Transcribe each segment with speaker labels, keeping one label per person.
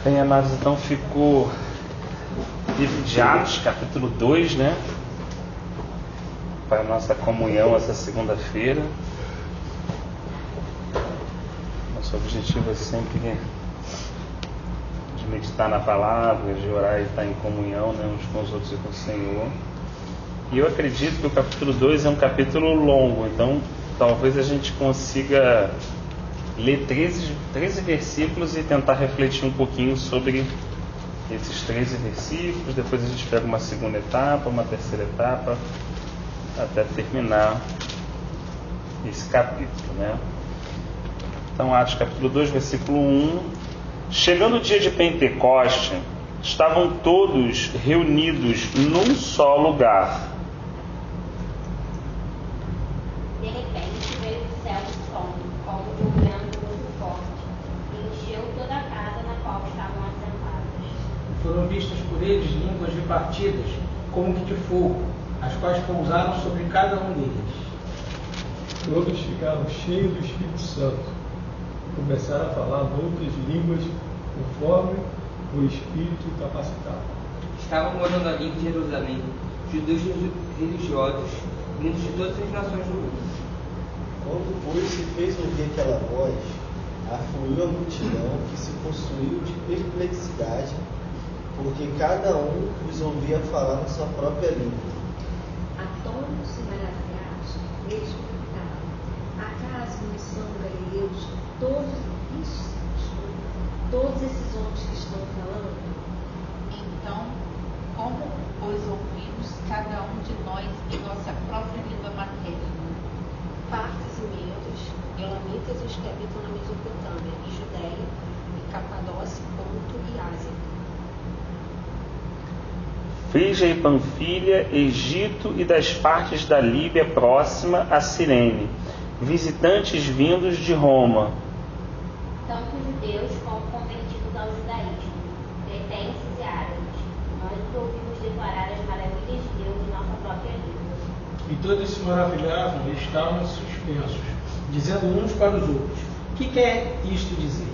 Speaker 1: Bem, amados, então ficou livro de Atos, capítulo 2, né? Para a nossa comunhão essa segunda-feira. Nosso objetivo é sempre de meditar na palavra, de orar e estar em comunhão, né, uns com os outros e com o Senhor. E eu acredito que o capítulo 2 é um capítulo longo, então talvez a gente consiga ler 13 versículos e tentar refletir um pouquinho sobre esses 13 versículos. Depois a gente pega uma segunda etapa, uma terceira etapa, até terminar esse capítulo, né? Então, Atos capítulo 2, versículo 1. Chegando o dia de Pentecoste, estavam todos reunidos num só lugar.
Speaker 2: De repente veio do céu um som, como de um vento muito forte, e encheu toda a casa na qual estavam assentados.
Speaker 3: Foram vistas por eles línguas repartidas, como que de fogo, as quais pousaram sobre cada um deles.
Speaker 4: Todos ficaram cheios do Espírito Santo e começaram a falar outras línguas conforme o Espírito capacitava.
Speaker 5: Estavam morando ali em Jerusalém judeus religiosos, vindos de todas as nações do mundo.
Speaker 6: Quando, pois, se fez ouvir aquela voz, afluiu a multidão, que se possuiu de perplexidade, porque cada um os ouvia falar na sua própria língua.
Speaker 7: Atônitos e maravilhados, eles perguntavam: acaso não são galileus todos esses homens que estão falando?
Speaker 8: Então, como os ouvimos, cada um de nós em nossa própria língua materna?
Speaker 7: Partos e medos, elamitas e os que habitam na Mesopotâmia, e Judéia, e Capadócia, Ponto e Ásia,
Speaker 1: Frígia e Panfilha, Egito e das partes da Líbia próxima a Cirene, visitantes vindos de Roma.
Speaker 2: Tanto judeus como convertidos ao judaísmo, cretenses e árabes, nós os ouvimos declarar as maravilhas de Deus em nossa própria língua.
Speaker 3: E todos se maravilhavam e estavam suspensos, dizendo uns para os outros: que quer isto dizer?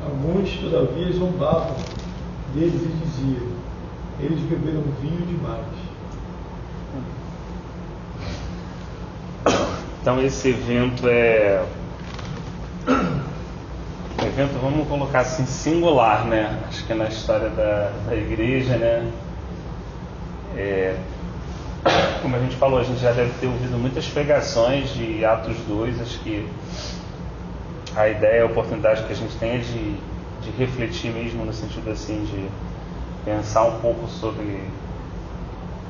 Speaker 4: Alguns, todavia, zombavam deles e diziam: eles beberam vinho demais.
Speaker 1: Então esse evento vamos colocar assim, singular, né? Acho que é na história da igreja, né? Como a gente falou, a gente já deve ter ouvido muitas pregações de Atos 2. Acho que a ideia, a oportunidade que a gente tem é de refletir mesmo, no sentido assim, de pensar um pouco sobre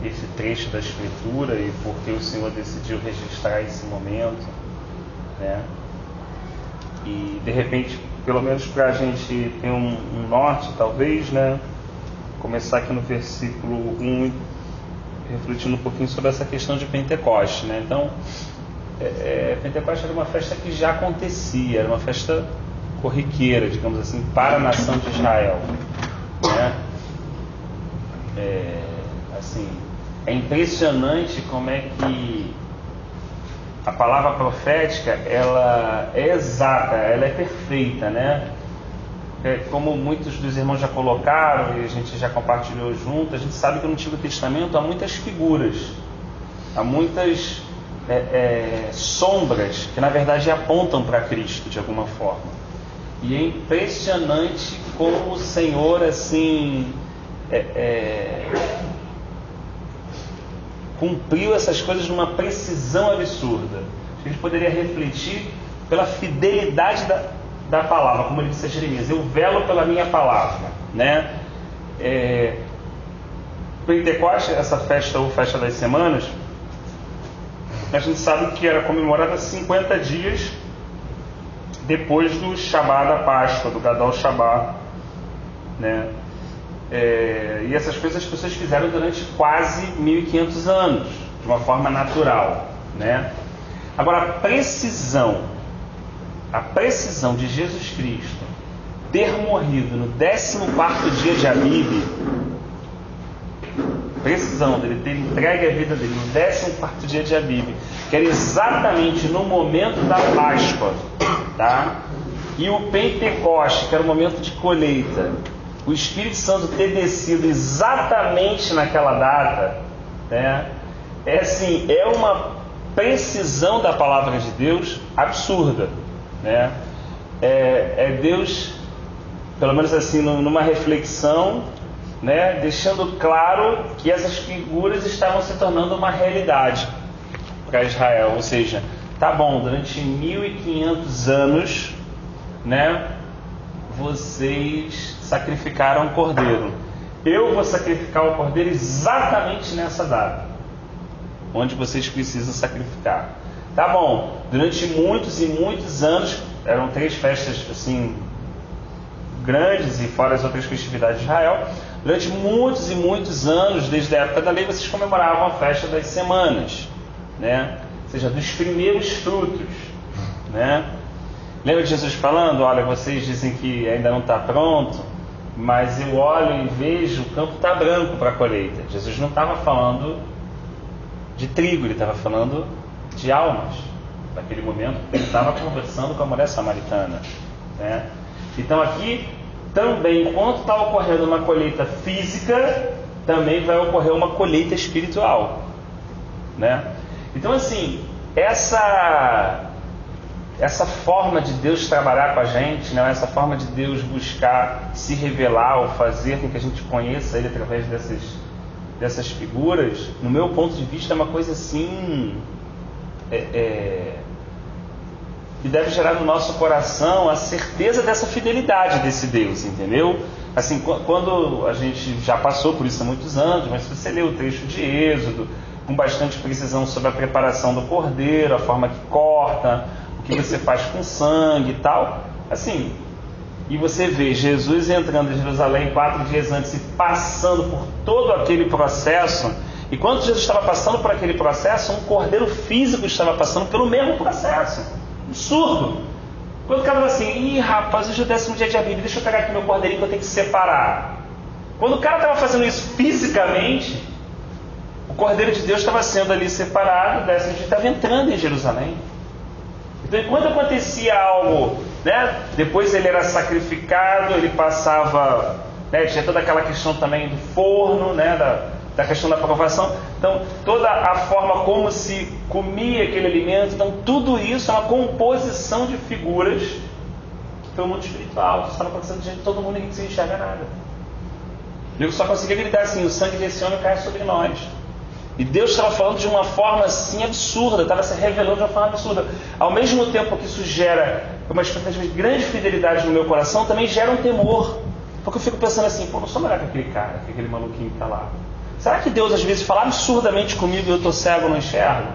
Speaker 1: esse trecho da Escritura e por que o Senhor decidiu registrar esse momento, né? E de repente, pelo menos para a gente ter um norte, talvez, né? Começar aqui no versículo 1, refletindo um pouquinho sobre essa questão de Pentecoste, né? Então, Pentecoste era uma festa que já acontecia, era uma festa corriqueira, digamos assim, para a nação de Israel, né? Assim, é impressionante como é que a palavra profética, ela é exata, ela é perfeita, né? Como muitos dos irmãos já colocaram e a gente já compartilhou junto, a gente sabe que no Antigo Testamento há muitas figuras, há muitas sombras que na verdade apontam para Cristo de alguma forma. E é impressionante como o Senhor assim cumpriu essas coisas numa precisão absurda. A gente poderia refletir pela fidelidade da palavra, como ele disse a Jeremias: eu velo pela minha palavra, né? Pentecoste, essa festa ou festa das semanas, a gente sabe que era comemorada 50 dias depois do Shabá da Páscoa, do Gadol Shabá, né? E essas coisas as pessoas fizeram durante quase 1500 anos, de uma forma natural, né? Agora, a precisão de Jesus Cristo ter morrido no 14º dia de Abib, precisão dele ter entregue a vida dele no 14º dia de Abib, que era exatamente no momento da Páscoa, tá? e o Pentecoste, que era o momento de colheita, o Espírito Santo ter descido exatamente naquela data, né, é uma precisão da palavra de Deus absurda, né? É Deus, pelo menos assim, numa reflexão, né, deixando claro que essas figuras estavam se tornando uma realidade para Israel. Ou seja, tá bom, durante 1500 anos, né, vocês sacrificaram o cordeiro. Eu vou sacrificar o cordeiro exatamente nessa data, onde vocês precisam sacrificar. Tá bom, durante muitos e muitos anos, eram 3 festas assim grandes e fora as outras festividades de Israel, durante muitos e muitos anos, desde a época da lei, vocês comemoravam a festa das semanas, né? Ou seja, dos primeiros frutos, né? Lembra de Jesus falando, olha, vocês dizem que ainda não está pronto, mas eu olho e vejo o campo está branco para a colheita. Jesus não estava falando de trigo, ele estava falando de almas. Naquele momento, ele estava conversando com a mulher samaritana, né? Então aqui, também, enquanto está ocorrendo uma colheita física, também vai ocorrer uma colheita espiritual, né? Então assim, essa forma de Deus trabalhar com a gente, né? Essa forma de Deus buscar se revelar ou fazer com que a gente conheça Ele através dessas figuras, no meu ponto de vista, é uma coisa assim, que deve gerar no nosso coração a certeza dessa fidelidade desse Deus, entendeu? Assim, quando a gente já passou por isso há muitos anos, mas se você lê o trecho de Êxodo, com bastante precisão sobre a preparação do cordeiro, a forma que corta, o que você faz com sangue e tal, assim, e você vê Jesus entrando em Jerusalém 4 dias antes e passando por todo aquele processo, e quando Jesus estava passando por aquele processo, um cordeiro físico estava passando pelo mesmo processo. Absurdo! Quando o cara fala assim, rapaz, hoje é o 10º dia de Abib, deixa eu pegar aqui meu cordeirinho que eu tenho que separar. Quando o cara estava fazendo isso fisicamente, o cordeiro de Deus estava sendo ali separado, o 10º dia estava entrando em Jerusalém. Então, enquanto acontecia algo, né, depois ele era sacrificado, ele passava, né, tinha toda aquela questão também do forno, né, da questão da provação. Então, toda a forma como se comia aquele alimento, então tudo isso é uma composição de figuras para o mundo espiritual. Isso estava acontecendo diante de todo mundo e ninguém se enxerga nada. Eu só conseguia gritar assim, o sangue desse homem cai sobre nós. E Deus estava falando de uma forma assim absurda, estava se revelando de uma forma absurda. Ao mesmo tempo que isso gera uma expectativa de grande fidelidade no meu coração, também gera um temor. Porque eu fico pensando assim, pô, não sou melhor que aquele cara, que aquele maluquinho que está lá. Será que Deus às vezes fala absurdamente comigo e eu estou cego, não enxergo?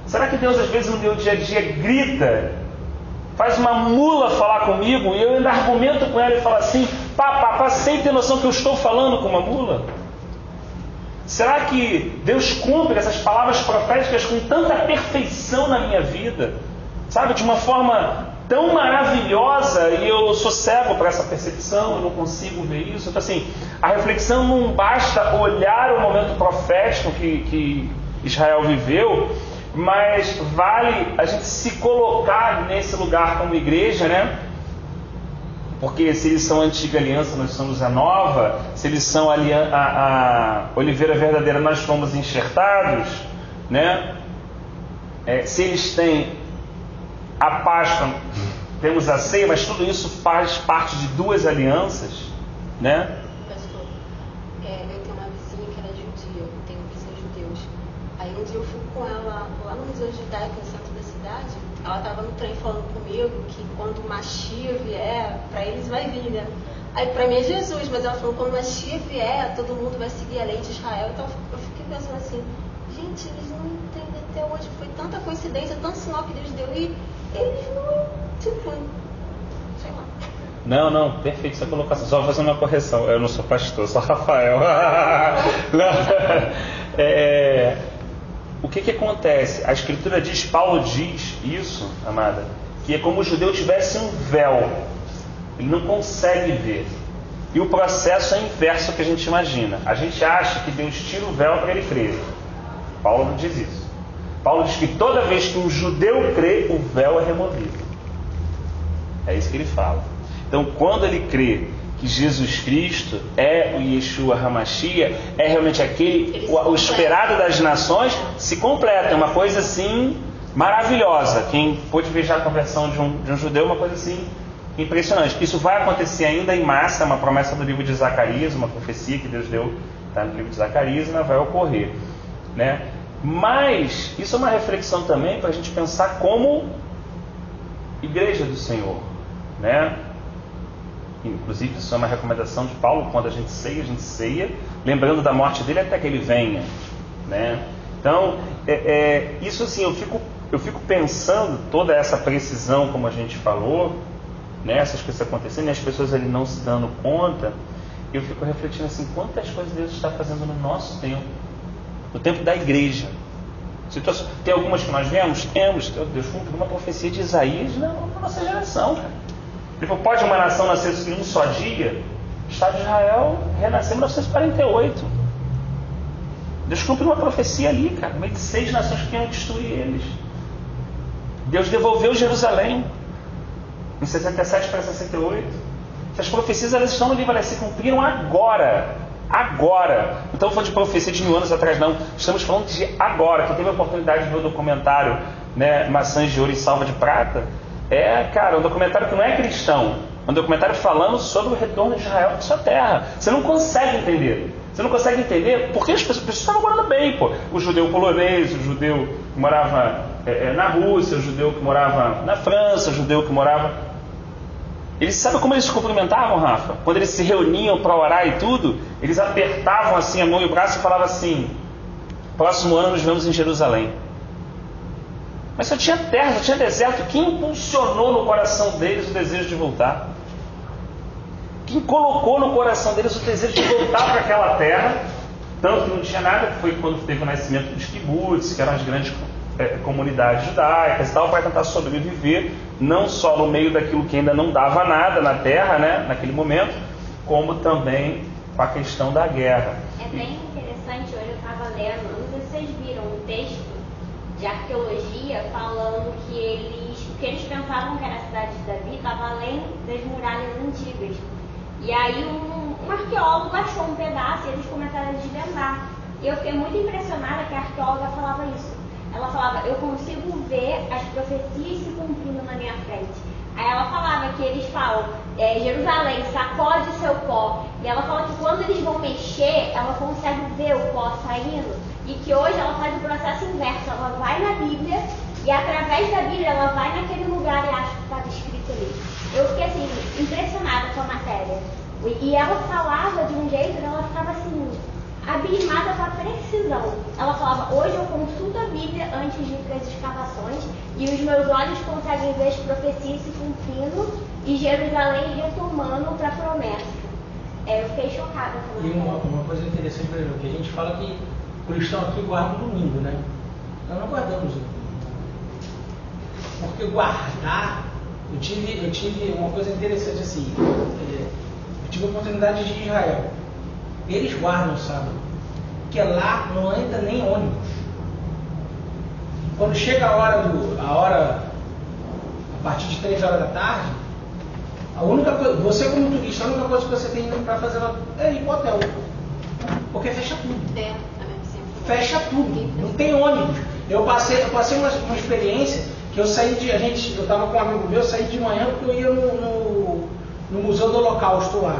Speaker 1: Será que Deus às vezes no meu dia a dia grita, faz uma mula falar comigo e eu ainda argumento com ela e falo assim, pá, sem ter noção que eu estou falando com uma mula? Será que Deus cumpre essas palavras proféticas com tanta perfeição na minha vida? Sabe, de uma forma tão maravilhosa, e eu sou cego para essa percepção, eu não consigo ver isso. Então assim, a reflexão não basta olhar o momento profético que Israel viveu, mas vale a gente se colocar nesse lugar como igreja, né? Porque se eles são a antiga aliança, nós somos a nova. Se eles são a oliveira verdadeira, nós fomos enxertados, né? Se eles têm a Páscoa, temos a ceia, mas tudo isso faz parte de 2 alianças, né?
Speaker 7: Pastor, eu tenho uma vizinha que era judia, tenho vizinhos judeus. Aí um dia eu fui com ela lá no Museu Judaico, no centro da cidade. Ela estava no trem falando comigo que quando o Machia vier, para eles vai vir, né? Aí para mim é Jesus, mas ela falou, quando o Machia vier, todo mundo vai seguir a lei de Israel. Então eu fiquei pensando assim, gente, eles não entendem até hoje, foi tanta coincidência, tanto sinal que Deus deu e eles não, tipo, sei lá.
Speaker 1: Não, perfeito essa colocação. Só vou fazer uma correção. Eu não sou pastor, sou Rafael. O que acontece? A Escritura diz, Paulo diz isso, amada, que é como o judeu tivesse um véu. Ele não consegue ver. E o processo é inverso ao que a gente imagina. A gente acha que Deus tira o véu para ele crer. Paulo não diz isso. Paulo diz que toda vez que um judeu crê, o véu é removido. É isso que ele fala. Então, quando ele crê que Jesus Cristo é o Yeshua HaMashiach, é realmente aquele, o esperado das nações, se completa. É uma coisa assim maravilhosa. Quem pôde ver já a conversão de um judeu, uma coisa assim impressionante. Isso vai acontecer ainda em massa, é uma promessa do livro de Zacarias, uma profecia que Deus deu, está no livro de Zacarias, e não vai ocorrer, né? Mas isso é uma reflexão também para a gente pensar como igreja do Senhor, né? Inclusive isso é uma recomendação de Paulo: quando a gente ceia lembrando da morte dele até que ele venha, né? Então isso assim, eu fico pensando toda essa precisão, como a gente falou, né? Essas coisas acontecendo e as pessoas ali não se dando conta. Eu fico refletindo assim, quantas coisas Deus está fazendo no nosso tempo, no tempo da igreja. Tem algumas que nós vemos? Temos. Deus cumpriu uma profecia de Isaías na nossa geração, cara. Ele falou: pode uma nação nascer em um só dia? O Estado de Israel renasceu em 1948. Deus cumpriu uma profecia ali, cara, no meio de 6 nações que iam destruir eles. Deus devolveu Jerusalém em 67 para 68. Essas profecias, elas estão no livro, elas se cumpriram agora. Agora. Não estamos falando de profecia de 1000 anos atrás, não. Estamos falando de agora. Quem teve a oportunidade de ver o documentário, né, Maçãs de Ouro e Salva de Prata, cara, um documentário que não é cristão. É um documentário falando sobre o retorno de Israel para sua terra. Você não consegue entender. Você não consegue entender porque as pessoas estavam morando bem, pô. O judeu polonês, o judeu que morava na Rússia, o judeu que morava na França, o judeu que morava... Eles sabem como eles se cumprimentavam, Rafa? Quando eles se reuniam para orar e tudo, eles apertavam assim a mão e o braço e falavam assim: próximo ano nos vemos em Jerusalém. Mas só tinha terra, só tinha deserto. Quem impulsionou no coração deles o desejo de voltar? Quem colocou no coração deles o desejo de voltar para aquela terra? Tanto que não tinha nada, que foi quando teve o nascimento dos kibbutz, que eram as grandes comunidades judaicas e tal, para tentar sobreviver, não só no meio daquilo que ainda não dava nada na terra, né, naquele momento, como também com a questão da guerra.
Speaker 2: É bem interessante, hoje eu estava lendo, não sei se vocês viram um texto de arqueologia falando que o que eles pensavam que era a cidade de Davi estava além das muralhas antigas. E aí um arqueólogo achou um pedaço e eles começaram a desvendar. E eu fiquei muito impressionada que a arqueóloga falava isso. Ela falava: eu consigo ver as profecias se cumprindo na minha frente. Aí ela falava que eles falam, Jerusalém, sacode seu pó. E ela fala que quando eles vão mexer, ela consegue ver o pó saindo. E que hoje ela faz o processo inverso. Ela vai na Bíblia e através da Bíblia ela vai naquele lugar e acha que estava escrito ali. Eu fiquei assim, impressionada com a matéria. E ela falava de um jeito, ela ficava assim, abismada com a precisão. Ela falava: hoje eu consulto a Bíblia antes de ir para as escavações e os meus olhos conseguem ver as profecias se cumprindo e Jerusalém retomando para a promessa. Eu fiquei chocada com
Speaker 3: isso. E uma coisa interessante, por exemplo, que a gente fala que o cristão aqui guarda o domingo, né? Nós não guardamos o domingo. Porque guardar, eu tive uma coisa interessante assim, eu tive a oportunidade de ir em Israel. Eles guardam o sábado, porque lá não entra nem ônibus. Quando chega a hora a partir de 3 horas da tarde, a única coisa, você como turista, a única coisa que você tem para fazer lá é ir para o hotel, porque fecha tudo. Fecha tudo, não tem ônibus. Eu passei uma experiência que eu saí eu estava com um amigo meu, eu saí de manhã porque eu ia no Museu do Holocausto lá.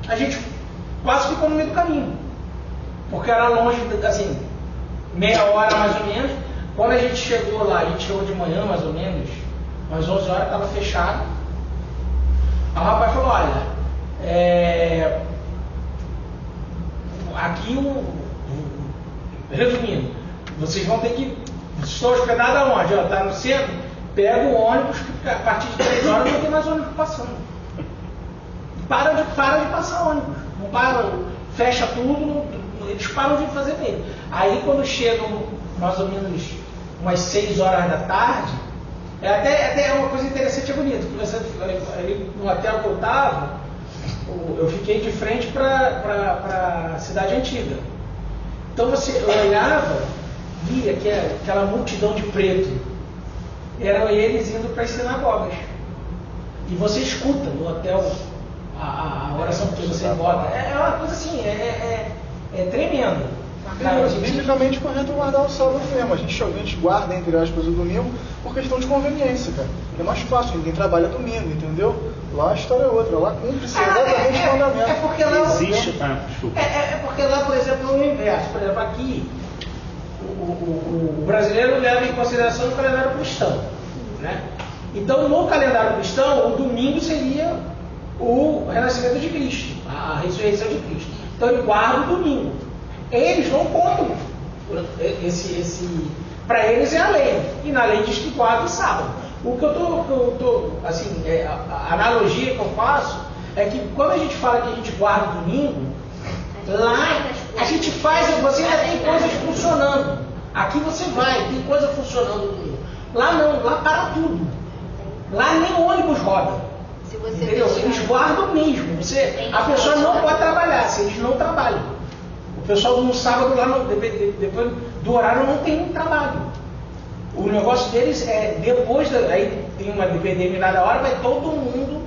Speaker 3: A gente quase ficou no meio do caminho, porque era longe, assim, meia hora mais ou menos. Quando a gente chegou lá, a gente chegou de manhã mais ou menos, às 11 horas, estava fechado. Aí o rapaz falou: olha, aqui resumindo, vocês vão ter que, estou hospedado aonde? Está no centro? Pega o ônibus, que a partir de 3 horas não tem mais ônibus passando. Para de passar ônibus. Não param, fecha tudo, eles param de fazer mesmo. Aí quando chegam mais ou menos umas 6 horas da tarde, até uma coisa interessante e bonita, porque no hotel que eu estava, eu fiquei de frente para a cidade antiga. Então você olhava, via que aquela multidão de preto, eram eles indo para as sinagogas. e você escuta no hotel a oração que você bota. É uma coisa assim, é tremendo.
Speaker 9: Biblicamente correto guardar o sábado mesmo. A gente guarda, entre aspas, o domingo por questão de conveniência, cara. É mais fácil, ninguém trabalha domingo, entendeu? Lá a história é outra, lá cumpre-se exatamente o mandamento.
Speaker 3: É porque lá
Speaker 1: existe.
Speaker 3: É porque lá, por exemplo, é o inverso. Por exemplo, aqui o brasileiro leva em consideração o calendário cristão, né? Então, no calendário cristão, o domingo seria o renascimento de Cristo, a ressurreição de Cristo. Então, ele guarda o domingo. Eles não contam para eles é a lei, e na lei diz que guarda o sábado. O que eu tô assim, a analogia que eu faço é que quando a gente fala que a gente guarda o domingo, lá a gente faz, você ainda tem coisas funcionando. Aqui você tem coisa funcionando no domingo. Lá não, lá para tudo. Lá nem o ônibus roda. Entendeu? Eles guardam mesmo. A pessoa não pode trabalhar, se eles não trabalham. O pessoal no sábado lá, depois do horário, não tem trabalho. O negócio deles é, aí tem uma determinada hora, vai todo mundo,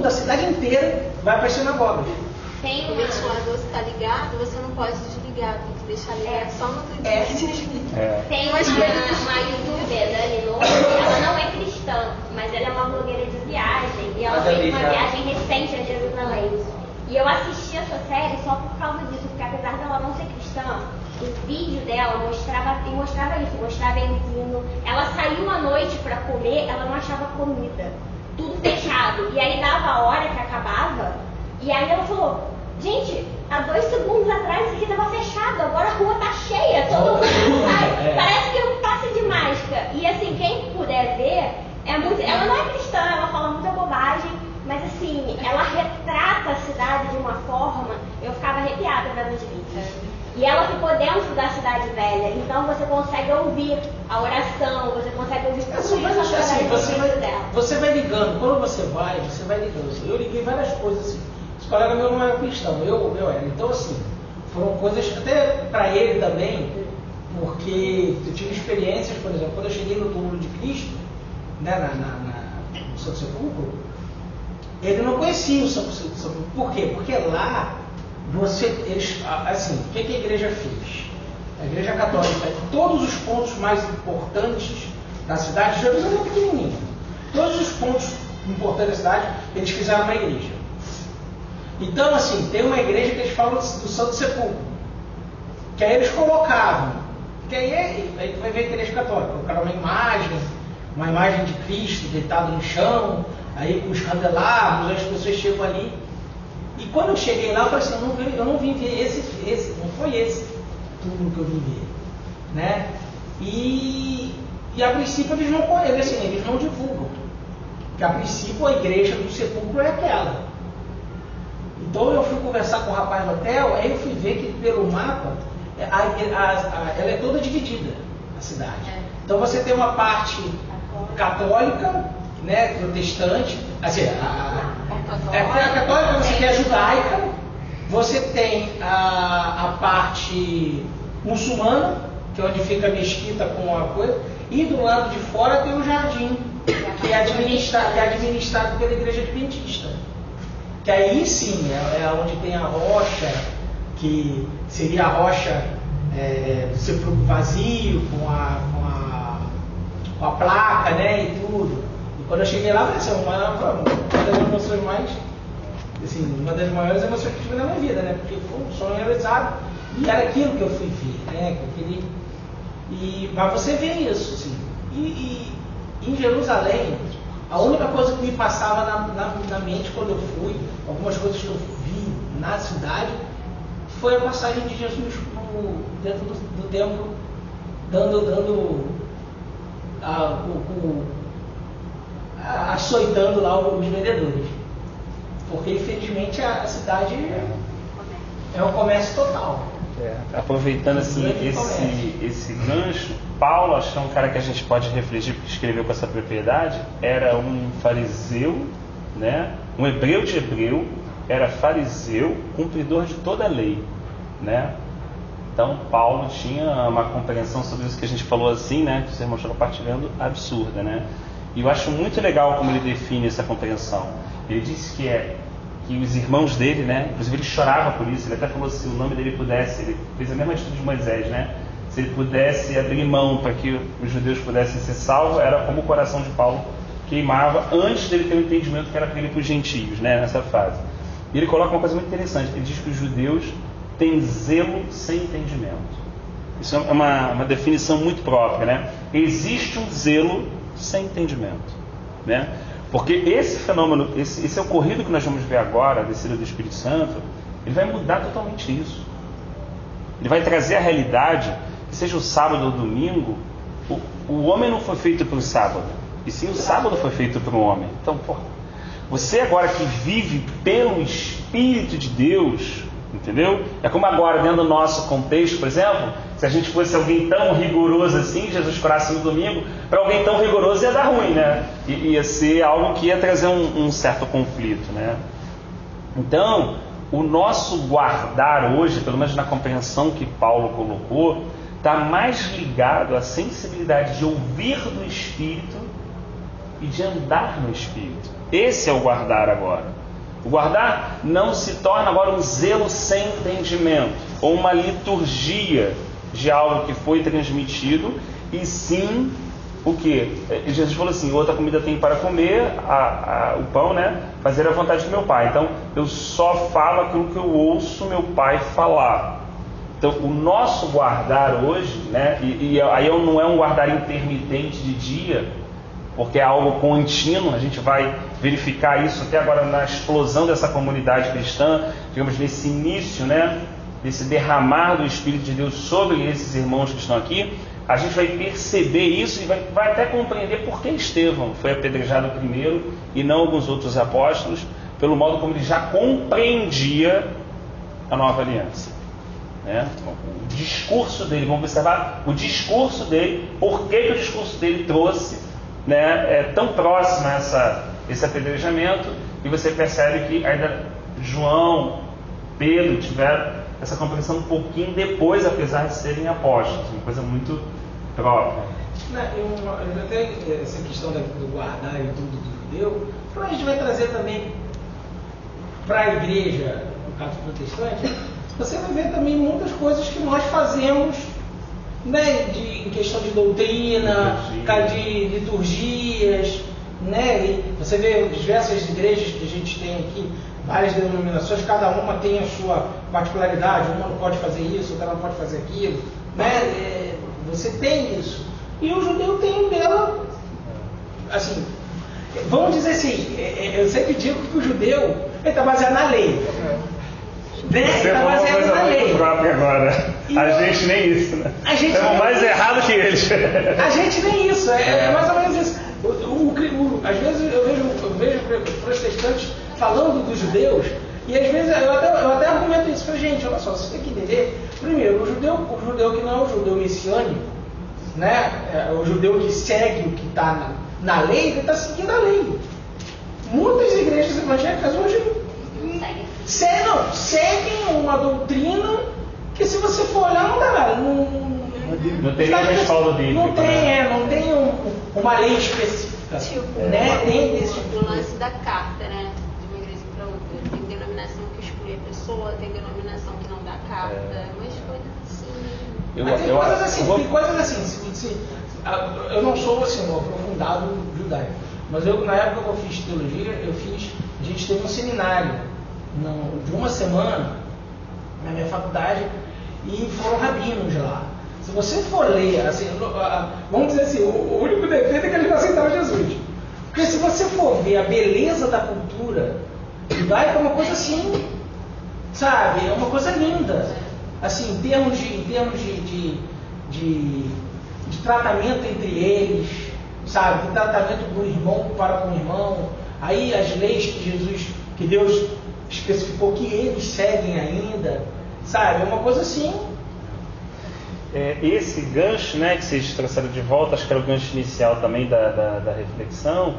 Speaker 3: a cidade inteira, vai para as sinagogas.
Speaker 7: O ventilador está ligado, você não pode desligar, tem que deixar ligado só no outro dia que desliga.
Speaker 2: Tem uma youtuber, Dani Lobo, ela não é cristã, mas ela é uma blogueira de viagem, e ela fez uma viagem recente a Jerusalém. E eu assisti essa série só por causa disso, porque apesar dela não ser cristã, o vídeo dela mostrava isso, mostrava ele vindo. Ela saiu à noite para comer, ela não achava comida, tudo fechado. E aí dava a hora que acabava, e aí ela falou: gente, há 2 segundos atrás isso aqui estava fechado, agora a rua tá cheia, todo mundo sai. Parece que é um passe de mágica. E assim, quem puder ver, ela não é cristã, ela fala muita bobagem, mas assim, ela retrata a cidade de uma forma, eu ficava arrepiada vendo os vídeos. E ela ficou dentro da cidade velha, então você consegue ouvir a oração, você consegue ouvir tudo isso
Speaker 3: assim, você vai ligando, quando você vai ligando. Eu liguei várias coisas assim. Esse colega meu não era cristão, eu era. Então assim, foram coisas até para ele também, porque eu tive experiências, por exemplo, quando eu cheguei no túmulo de Cristo, né, no Santo Sepulcro, ele não conhecia o Santo Sepulcro. Por quê? Porque lá assim, o que a igreja fez? A igreja católica, todos os pontos mais importantes da cidade, Jerusalém é pequenininha, todos os pontos importantes da cidade, eles fizeram uma igreja. Então, assim, tem uma igreja que eles falam do Santo Sepulcro, que aí eles colocavam, que aí vai ver a igreja católica, colocaram uma imagem de Cristo deitado no chão, aí com os candelabros, as pessoas chegam ali. E quando eu cheguei lá, eu falei assim, eu não vim ver esse, não foi esse túmulo que eu vim ver, né? E a princípio eles não divulgam, porque a princípio a igreja do sepulcro é aquela. Então eu fui conversar com o rapaz do hotel, aí eu fui ver que pelo mapa, ela é toda dividida, a cidade. Então você tem uma parte católica, né, protestante, assim, a católica, você tem a judaica, você tem a parte muçulmana, que é onde fica a mesquita com a coisa, e do lado de fora tem o jardim, que é administrado pela igreja adventista. Que aí sim é onde tem a rocha, que seria a rocha do sepulcro vazio, com a placa, né, e tudo. E quando eu cheguei lá, vai ser uma das emoções mais, assim, uma das maiores emoções que eu tive na minha vida, né, porque foi um sonho realizado e era aquilo que eu fui ver, né, que eu queria. Mas você vê isso, assim. E em Jerusalém, a única coisa que me passava na mente quando eu fui, algumas coisas que eu vi na cidade, foi a passagem de Jesus dentro do templo, açoitando lá os vendedores. Porque infelizmente a cidade é um comércio total.
Speaker 1: Aproveitando assim, esse gancho, Paulo, acho que é um cara que a gente pode refletir, porque escreveu com essa propriedade, era um fariseu, né? Um hebreu de hebreu, era fariseu, cumpridor de toda a lei, né? Então Paulo tinha uma compreensão sobre isso que a gente falou assim, né? Que os irmãos estão compartilhando, absurda, né? E eu acho muito legal como ele define essa compreensão. Ele disse que os irmãos dele, né, inclusive ele chorava por isso, ele até falou se o nome dele pudesse, ele fez a mesma atitude de Moisés, né? Se ele pudesse abrir mão para que os judeus pudessem ser salvos, era como o coração de Paulo queimava antes dele ter o entendimento que era para ele para os gentios, né, nessa fase. E ele coloca uma coisa muito interessante, ele diz que os judeus têm zelo sem entendimento. Isso é uma definição muito própria, né? Existe um zelo sem entendimento, né? Porque esse fenômeno, esse ocorrido que nós vamos ver agora, a descida do Espírito Santo, ele vai mudar totalmente isso. Ele vai trazer a realidade, que seja o sábado ou o domingo, o homem não foi feito para o sábado, e sim o sábado foi feito para o homem. Então, você agora que vive pelo Espírito de Deus, entendeu? É como agora, dentro do nosso contexto, por exemplo, se a gente fosse alguém tão rigoroso assim, Jesus curasse no domingo, para alguém tão rigoroso ia dar ruim, né? Ia ser algo que ia trazer um certo conflito, né? Então, o nosso guardar hoje, pelo menos na compreensão que Paulo colocou, está mais ligado à sensibilidade de ouvir do Espírito e de andar no Espírito. Esse é o guardar agora. O guardar não se torna agora um zelo sem entendimento, ou uma liturgia de algo que foi transmitido, e sim o que? Jesus falou assim, outra comida tem para comer, o pão, né? Fazer a vontade do meu Pai. Então, eu só falo aquilo que eu ouço meu Pai falar. Então, o nosso guardar hoje, né? E aí não é um guardar intermitente de dia, porque é algo contínuo, a gente vai verificar isso até agora na explosão dessa comunidade cristã, digamos, nesse início, né, desse derramar do Espírito de Deus sobre esses irmãos que estão aqui, a gente vai perceber isso e vai até compreender por que Estevão foi apedrejado primeiro e não alguns outros apóstolos, pelo modo como ele já compreendia a nova aliança. Né? O discurso dele, vamos observar o discurso dele, por que o discurso dele trouxe, né, tão próximo a esse apedrejamento, e você percebe que ainda João, Pedro tiveram essa compreensão um pouquinho depois, apesar de serem apóstolos, uma coisa muito própria.
Speaker 3: Até essa questão do guardar e tudo do judeu, a gente vai trazer também para a igreja, no caso protestante, você vai ver também muitas coisas que nós fazemos, né, em questão de doutrina, de liturgias, né? E você vê diversas igrejas que a gente tem aqui, várias denominações, cada uma tem a sua particularidade, uma não pode fazer isso, outra não pode fazer aquilo, né? Você tem isso. E o judeu tem dela, assim, vamos dizer assim, eu sempre digo que o judeu está baseado na lei.
Speaker 1: Você falou uma coisa muito própria agora. A gente nem isso, né? É mais errado que eles.
Speaker 3: A gente nem isso, é mais ou menos isso. Às vezes eu vejo protestantes falando dos judeus, e às vezes eu até argumento isso para gente, olha só, você tem que entender. Primeiro, o judeu que não é o judeu messiânico, né? O judeu que segue o que está na lei, ele está seguindo a lei. Muitas igrejas evangélicas hoje seguem uma doutrina que, se você for olhar, não dá.
Speaker 1: Não tem nem respaldo bíblico.
Speaker 3: Não tem uma lei específica. Né? Tem esse
Speaker 7: o lance da carta, né? De uma igreja para outra. Tem denominação que exclui a pessoa, tem denominação que não dá carta, mas coisas assim.
Speaker 3: Tem coisas assim. Eu não sou assim, um aprofundado judaico, mas na época que eu fiz teologia, a gente teve um seminário de uma semana na minha faculdade e foram rabinos lá. Se você for ler, assim, vamos dizer assim, o único defeito é que eles não aceitaram Jesus. Porque se você for ver a beleza da cultura judaica, é uma coisa assim, sabe? É uma coisa linda. Assim, em termos de tratamento entre eles, sabe? De tratamento do irmão para com o irmão. Aí as leis que Deus especificou que eles seguem ainda, sabe? É uma coisa assim.
Speaker 1: Esse gancho, né, que vocês trouxeram de volta, acho que era o gancho inicial também da reflexão,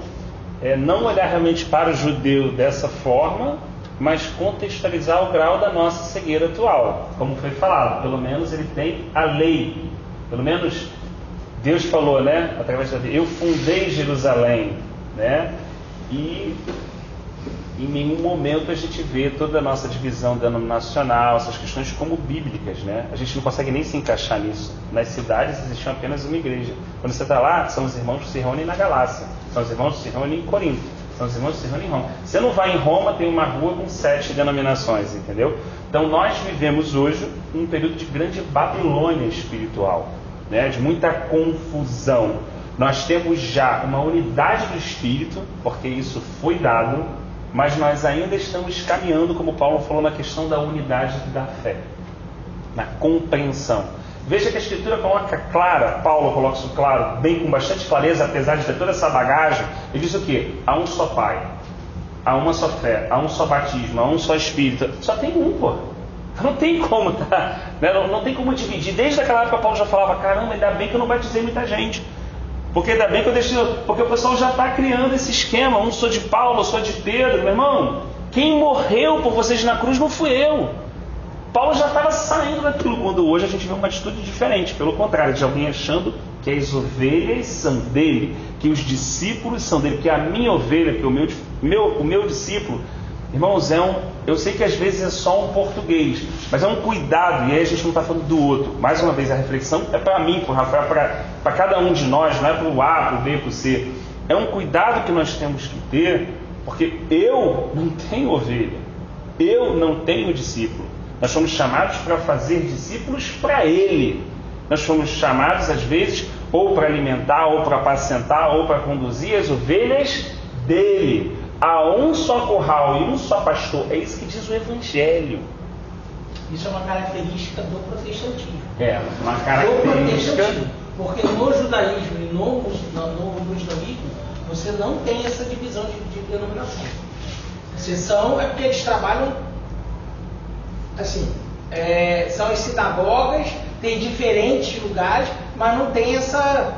Speaker 1: não olhar realmente para o judeu dessa forma, mas contextualizar o grau da nossa cegueira atual. Como foi falado, pelo menos ele tem a lei, pelo menos Deus falou, né, através da Bíblia, eu fundei Jerusalém, né? E em nenhum momento a gente vê toda a nossa divisão denominacional, essas questões como bíblicas, né? A gente não consegue nem se encaixar nisso. Nas cidades existia apenas uma igreja. Quando você está lá, são os irmãos que se reúnem na Galácia, são os irmãos que se reúnem em Corinto, são os irmãos que se reúnem em Roma. Você não vai em Roma, tem uma rua com 7 denominações, entendeu? Então nós vivemos hoje um período de grande Babilônia espiritual, né? De muita confusão. Nós temos já uma unidade do Espírito, porque isso foi dado, mas nós ainda estamos caminhando, como Paulo falou, na questão da unidade da fé, na compreensão. Veja que a Escritura coloca clara, Paulo coloca isso claro, bem com bastante clareza, apesar de ter toda essa bagagem. Ele diz o quê? Há um só Pai, há uma só fé, há um só batismo, há um só Espírito. Só tem um, pô. Não tem como, tá? Não tem como dividir. Desde aquela época Paulo já falava, caramba, ainda bem que eu não batizei muita gente. Porque ainda bem que eu deixei. Porque o pessoal já está criando esse esquema. Um sou de Paulo, sou de Pedro. Meu irmão, quem morreu por vocês na cruz não fui eu. Paulo já estava saindo daquilo, quando hoje a gente vê uma atitude diferente. Pelo contrário, de alguém achando que as ovelhas são dele, que os discípulos são dele, que a minha ovelha, que o meu discípulo. Irmãos, eu sei que às vezes é só um português, mas é um cuidado, e aí a gente não está falando do outro. Mais uma vez, a reflexão é para mim, para o Rafael, para cada um de nós, não é para o A, para o B, para o C. É um cuidado que nós temos que ter, porque eu não tenho ovelha, eu não tenho discípulo. Nós fomos chamados para fazer discípulos para Ele. Nós fomos chamados, às vezes, ou para alimentar, ou para apacentar, ou para conduzir as ovelhas dele. Há um só curral e um só pastor. É isso que diz o Evangelho.
Speaker 3: Isso é uma característica do protestantismo.
Speaker 1: É, uma característica.
Speaker 3: Porque no judaísmo e no islamismo, você não tem essa divisão de denominação. Exceção é porque eles trabalham assim, são as sinagogas, tem diferentes lugares, mas não tem essa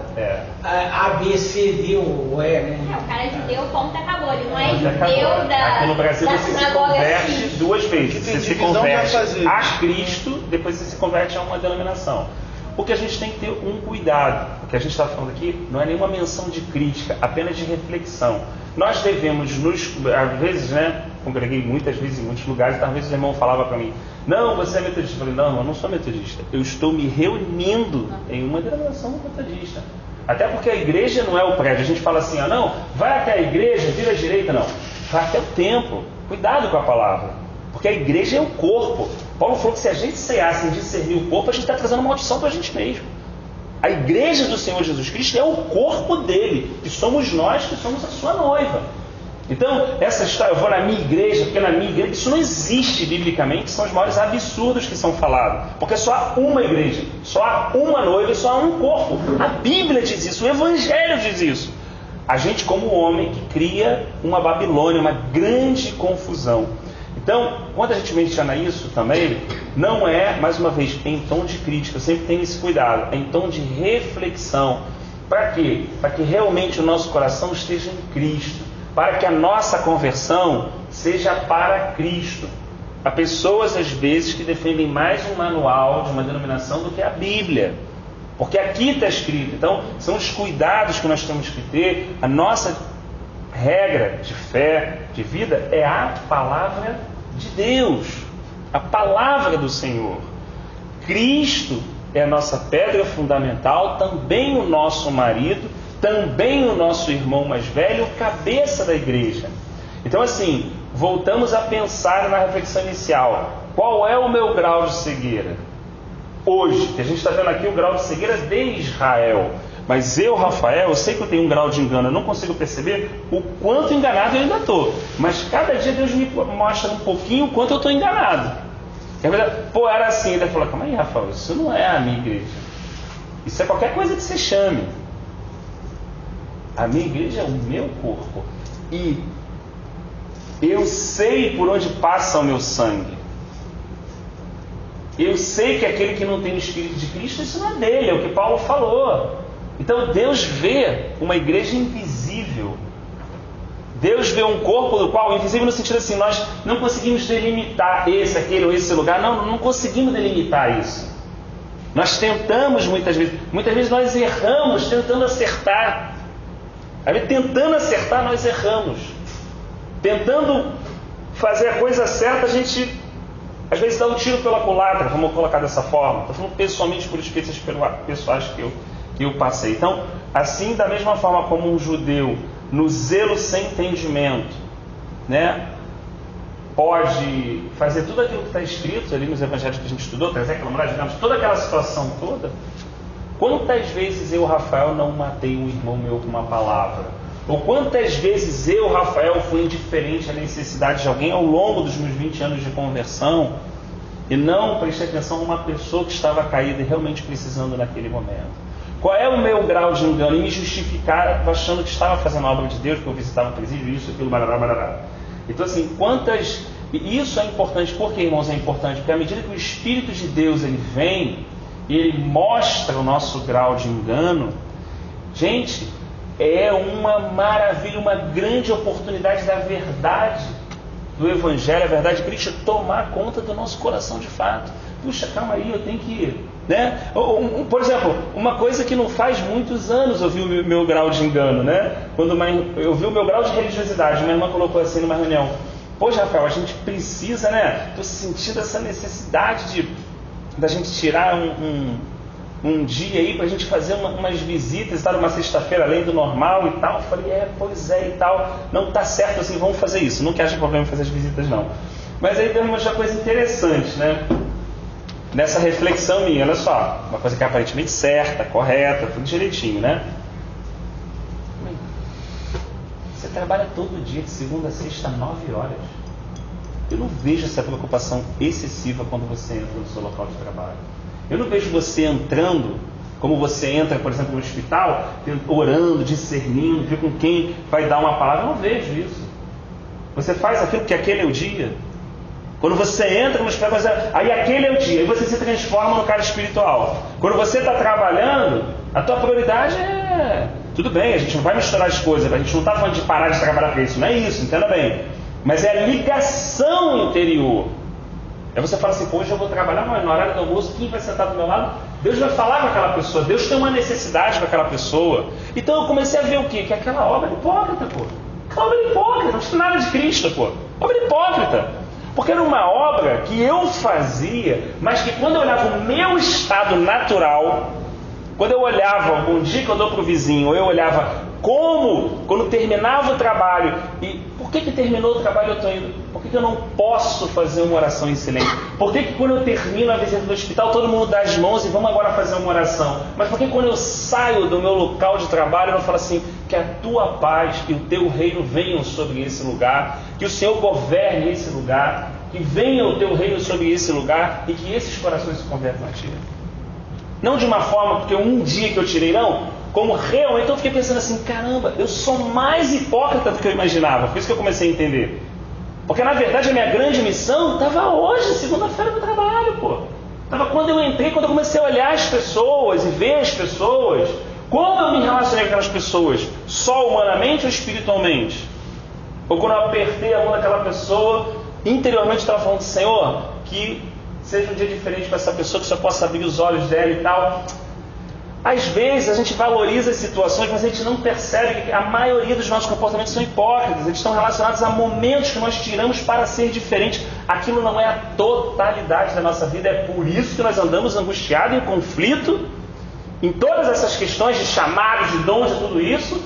Speaker 3: A, B, C, D ou E, né?
Speaker 2: O cara é judeu, ponto, acabou. Ele não é
Speaker 1: Onde
Speaker 2: judeu
Speaker 1: acabou.
Speaker 2: da
Speaker 1: Aqui no Brasil
Speaker 2: da
Speaker 1: você se
Speaker 2: sinagoga
Speaker 1: converte
Speaker 2: X.
Speaker 1: duas vezes.
Speaker 9: Tem
Speaker 1: Você se
Speaker 9: divisão
Speaker 1: converte
Speaker 9: pra fazer.
Speaker 1: a Cristo, depois você se converte a uma denominação. Porque a gente tem que ter um cuidado. O que a gente está falando aqui não é nenhuma menção de crítica, apenas de reflexão. Nós devemos às vezes, né, congreguei muitas vezes em muitos lugares, talvez o irmão falava para mim, não, você é metodista. Eu falei, não, eu não sou metodista. Eu estou me reunindo em uma denominação metodista. Até porque a igreja não é o prédio. A gente fala assim, não, vai até a igreja, vira à direita. Não, vai até o templo. Cuidado com a palavra. Porque a igreja é o corpo. Paulo falou que se a gente ceasse em discernir o corpo, a gente está trazendo uma maldição para a gente mesmo. A igreja do Senhor Jesus Cristo é o corpo dele. E somos nós que somos a sua noiva. Então, essa história, eu vou na minha igreja, porque na minha igreja, isso não existe biblicamente, são os maiores absurdos que são falados. Porque só há uma igreja, só há uma noiva e só há um corpo. A Bíblia diz isso, o Evangelho diz isso. A gente, como homem, que cria uma Babilônia, uma grande confusão. Então, quando a gente menciona isso também, não é, mais uma vez, em tom de crítica, eu sempre tenho esse cuidado, é em tom de reflexão. Para quê? Para que realmente o nosso coração esteja em Cristo. Para que a nossa conversão seja para Cristo. Há pessoas, às vezes, que defendem mais um manual de uma denominação do que a Bíblia. Porque aqui está escrito. Então, são os cuidados que nós temos que ter. A nossa regra de fé, de vida, é a palavra de Deus. A palavra do Senhor. Cristo é a nossa pedra fundamental, também o nosso marido, também o nosso irmão mais velho, cabeça da igreja. Então, assim, voltamos a pensar na reflexão inicial. Qual é o meu grau de cegueira? Hoje, que a gente está vendo aqui o grau de cegueira de Israel. Mas eu, Rafael, eu sei que eu tenho um grau de engano, eu não consigo perceber o quanto enganado eu ainda estou. Mas cada dia Deus me mostra um pouquinho o quanto eu estou enganado. Pô, era assim, ele falou, calma aí, Rafael, isso não é a minha igreja. Isso é qualquer coisa que você chame. A minha igreja é o meu corpo. E eu sei por onde passa o meu sangue. Eu sei que aquele que não tem o Espírito de Cristo, isso não é dele, é o que Paulo falou. Então Deus vê uma igreja invisível. Deus vê um corpo do qual, invisível no sentido assim, nós não conseguimos delimitar esse, aquele ou esse lugar. Não conseguimos delimitar isso. Nós tentamos muitas vezes nós erramos tentando acertar. Tentando acertar, nós erramos. Tentando fazer a coisa certa, a gente às vezes dá um tiro pela culatra, vamos colocar dessa forma. Estou falando pessoalmente por experiências pessoais que eu passei. Então, assim, da mesma forma como um judeu, no zelo sem entendimento, né, pode fazer tudo aquilo que está escrito ali nos evangelhos que a gente estudou, trazer aquela moral, digamos, toda aquela situação toda. Quantas vezes eu, Rafael, não matei um irmão meu com uma palavra? Ou quantas vezes eu, Rafael, fui indiferente à necessidade de alguém ao longo dos meus 20 anos de conversão e não prestei atenção a uma pessoa que estava caída e realmente precisando naquele momento? Qual é o meu grau de engano em me justificar achando que estava fazendo a obra de Deus, que eu visitava o presídio, isso, aquilo, barará, barará. Então, assim, e isso é importante. Por que, irmãos, é importante? Porque à medida que o Espírito de Deus ele vem e ele mostra o nosso grau de engano, gente, é uma maravilha, uma grande oportunidade da verdade do Evangelho, a verdade de Cristo, tomar conta do nosso coração de fato. Puxa, calma aí, eu tenho que... né? Por exemplo, uma coisa que não faz muitos anos eu vi o meu grau de engano, né? Quando eu vi o meu grau de religiosidade, minha irmã colocou assim numa reunião: poxa, Rafael, a gente precisa, né? Estou sentindo essa necessidade da gente tirar um dia aí para a gente fazer umas visitas, tá? Uma sexta-feira além do normal e tal. Eu falei, pois é e tal. Não está certo assim, vamos fazer isso. Não que haja problema em fazer as visitas, não. Mas aí tem uma coisa interessante, né? Nessa reflexão minha, olha só, uma coisa que é aparentemente certa, correta, tudo direitinho, né? Você trabalha todo dia, de segunda a sexta, 9 horas. Eu não vejo essa preocupação excessiva quando você entra no seu local de trabalho. Eu não vejo você entrando, como você entra, por exemplo, no hospital, orando, discernindo, ver com quem vai dar uma palavra. Eu não vejo isso. Você faz aquilo porque aquele é o dia. Quando você entra no hospital, aí aquele é o dia, aí você se transforma no cara espiritual. Quando você está trabalhando, a tua prioridade é... Tudo bem, a gente não vai misturar as coisas, a gente não está falando de parar de trabalhar para isso, não é isso, entenda bem. Mas é a ligação interior. Aí você fala assim, hoje eu vou trabalhar, mas na hora do almoço, quem vai sentar do meu lado? Deus vai falar com aquela pessoa, Deus tem uma necessidade com aquela pessoa. Então eu comecei a ver o quê? Que aquela obra é hipócrita, pô. Aquela obra é hipócrita, não tinha nada de Cristo, pô. Obra hipócrita. Porque era uma obra que eu fazia, mas que quando eu olhava o meu estado natural, quando eu olhava, um dia que eu dou para o vizinho, eu olhava quando terminava o trabalho, e por que terminou o trabalho eu estou indo? Por que eu não posso fazer uma oração em silêncio? Por que quando eu termino a visita do hospital, todo mundo dá as mãos e vamos agora fazer uma oração? Mas por que quando eu saio do meu local de trabalho, eu não falo assim, que a tua paz e o teu reino venham sobre esse lugar, que o Senhor governe esse lugar, que venha o teu reino sobre esse lugar e que esses corações se convertam a ti? Não de uma forma, porque um dia que eu tirei, não, como realmente eu fiquei pensando assim, caramba, eu sou mais hipócrita do que eu imaginava. Por isso que eu comecei a entender. Porque na verdade a minha grande missão estava hoje, segunda-feira do trabalho, pô. Estava quando eu entrei, quando eu comecei a olhar as pessoas e ver as pessoas, como eu me relacionei com aquelas pessoas, só humanamente ou espiritualmente? Ou quando eu apertei a mão daquela pessoa, interiormente estava falando, Senhor, que seja um dia diferente para essa pessoa, que só possa abrir os olhos dela e tal. Às vezes a gente valoriza as situações, mas a gente não percebe que a maioria dos nossos comportamentos são hipócritas. Eles estão relacionados a momentos que nós tiramos para ser diferente. Aquilo não é a totalidade da nossa vida. É por isso que nós andamos angustiados, em conflito, em todas essas questões de chamados, de dons, de tudo isso,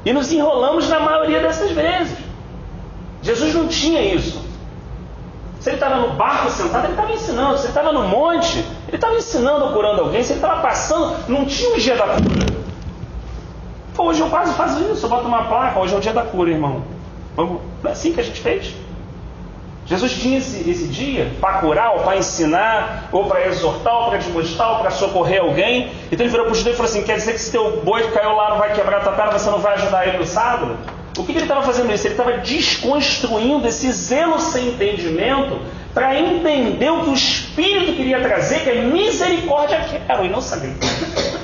Speaker 1: e nos enrolamos na maioria dessas vezes. Jesus não tinha isso. Se ele estava no barco sentado, ele estava ensinando. Se ele estava no monte, ele estava ensinando ou curando alguém. Se ele estava passando, não tinha o dia da cura. Pô, hoje eu quase faço isso, eu boto uma placa, hoje é o dia da cura, irmão. Vamos, não é assim que a gente fez? Jesus tinha esse dia para curar, ou para ensinar, ou para exortar, ou para desmostrar, ou para socorrer alguém. Então ele virou para o judeu e falou assim, quer dizer que se teu boi caiu lá não vai quebrar a tua perna, você não vai ajudar ele no sábado? O que ele estava fazendo isso? Ele estava desconstruindo esse zelo sem entendimento para entender o que o Espírito queria trazer, que é misericórdia quero, e não sacrifício.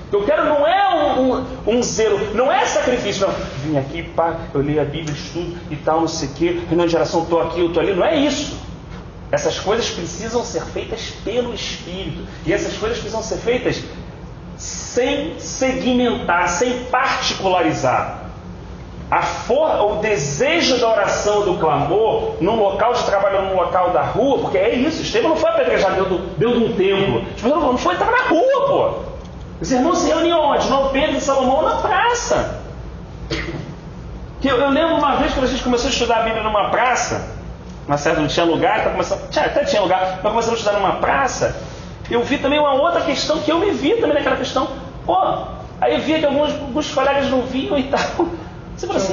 Speaker 1: O que eu quero não é um zelo, não é sacrifício, não. Vim aqui, pá, eu li a Bíblia, estudo e tal, não sei o quê, reunião de oração, estou aqui, eu estou ali, não é isso. Essas coisas precisam ser feitas pelo Espírito. E essas coisas precisam ser feitas sem segmentar, sem particularizar. O desejo da oração, do clamor, num local de trabalho, num local da rua, porque é isso, Estevão não foi apedrejado dentro de um templo. Estevão não foi, estava na rua, pô. Os irmãos se reuniam onde? No Pedro e Salomão, na praça. Eu lembro uma vez quando a gente começou a estudar a Bíblia numa praça, uma certa não tinha lugar, até tinha lugar, mas começamos a estudar numa praça, eu vi também uma outra questão, que eu me vi também naquela questão. Pô, aí eu via que alguns colegas não vinham e tal. Você falou assim,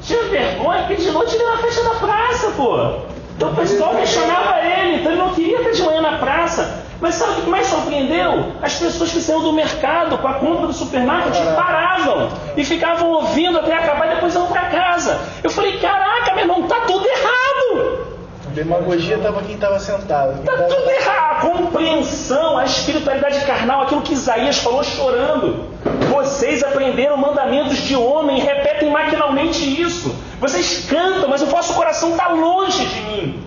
Speaker 1: tinha vergonha, porque de noite ele ia na festa da praça, pô. Então o pessoal questionava ele, então ele não queria estar de manhã na praça. Mas sabe o que mais surpreendeu? As pessoas que saíam do mercado com a compra do supermarket paravam e ficavam ouvindo até acabar e depois iam para casa. Eu falei, caraca, meu irmão, tá tudo errado.
Speaker 9: A demagogia estava quem estava sentado.
Speaker 1: Tá tudo errado. A compreensão, a espiritualidade carnal, aquilo que Isaías falou chorando. Vocês aprenderam mandamentos de homem e repetem maquinalmente isso. Vocês cantam, mas o vosso coração está longe de mim.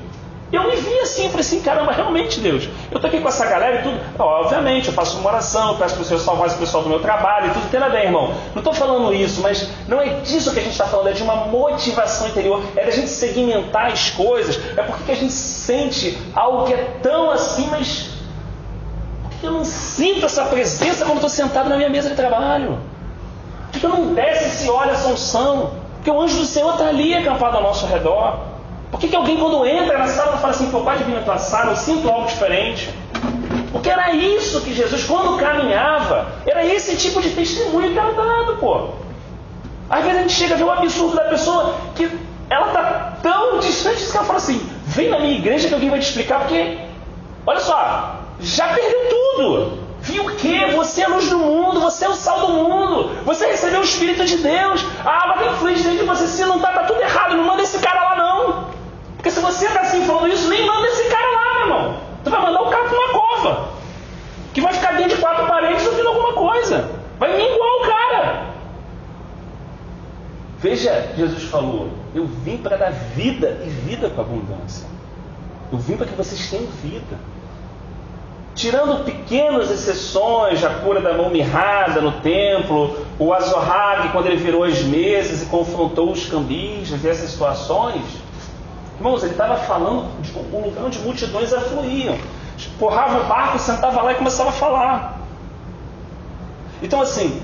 Speaker 1: Eu me vi assim, falei assim, caramba, realmente Deus, eu estou aqui com essa galera e tudo, obviamente, eu faço uma oração, eu peço para o Senhor salvar esse pessoal do meu trabalho e tudo, entenda bem, irmão, não estou falando isso, mas não é disso que a gente está falando, é de uma motivação interior, é da gente segmentar as coisas, é porque a gente sente algo que é tão assim, mas por que eu não sinto essa presença quando estou sentado na minha mesa de trabalho? Por que eu não desce esse óleo, essa unção? Porque o anjo do Senhor está ali acampado ao nosso redor. Por que alguém quando entra na sala fala assim, pô, pode vir na tua sala, eu sinto algo diferente? Porque era isso que Jesus, quando caminhava, era esse tipo de testemunho que era dado, pô. Às vezes a gente chega a ver o absurdo da pessoa, que ela está tão distante que ela fala assim, vem na minha igreja que alguém vai te explicar, porque, olha só, já perdeu tudo. Viu o quê? Você é a luz do mundo, você é o sal do mundo, você recebeu o Espírito de Deus, a água tem fluido dentro de você, se não está, tudo errado, não manda esse cara lá não. Porque se você está assim falando isso, nem manda esse cara lá, meu irmão. Tu vai mandar o cara para uma cova, que vai ficar dentro de 4 paredes ouvindo alguma coisa. Vai minguar o cara. Veja, Jesus falou, eu vim para dar vida e vida com abundância. Eu vim para que vocês tenham vida. Tirando pequenas exceções, a cura da mão mirrada no templo, o Azorrague, quando ele virou as mesas e confrontou os cambistas e essas situações, irmãos, ele estava falando de um lugar onde multidões afluíam. Porrava o barco, sentava lá e começava a falar. Então assim,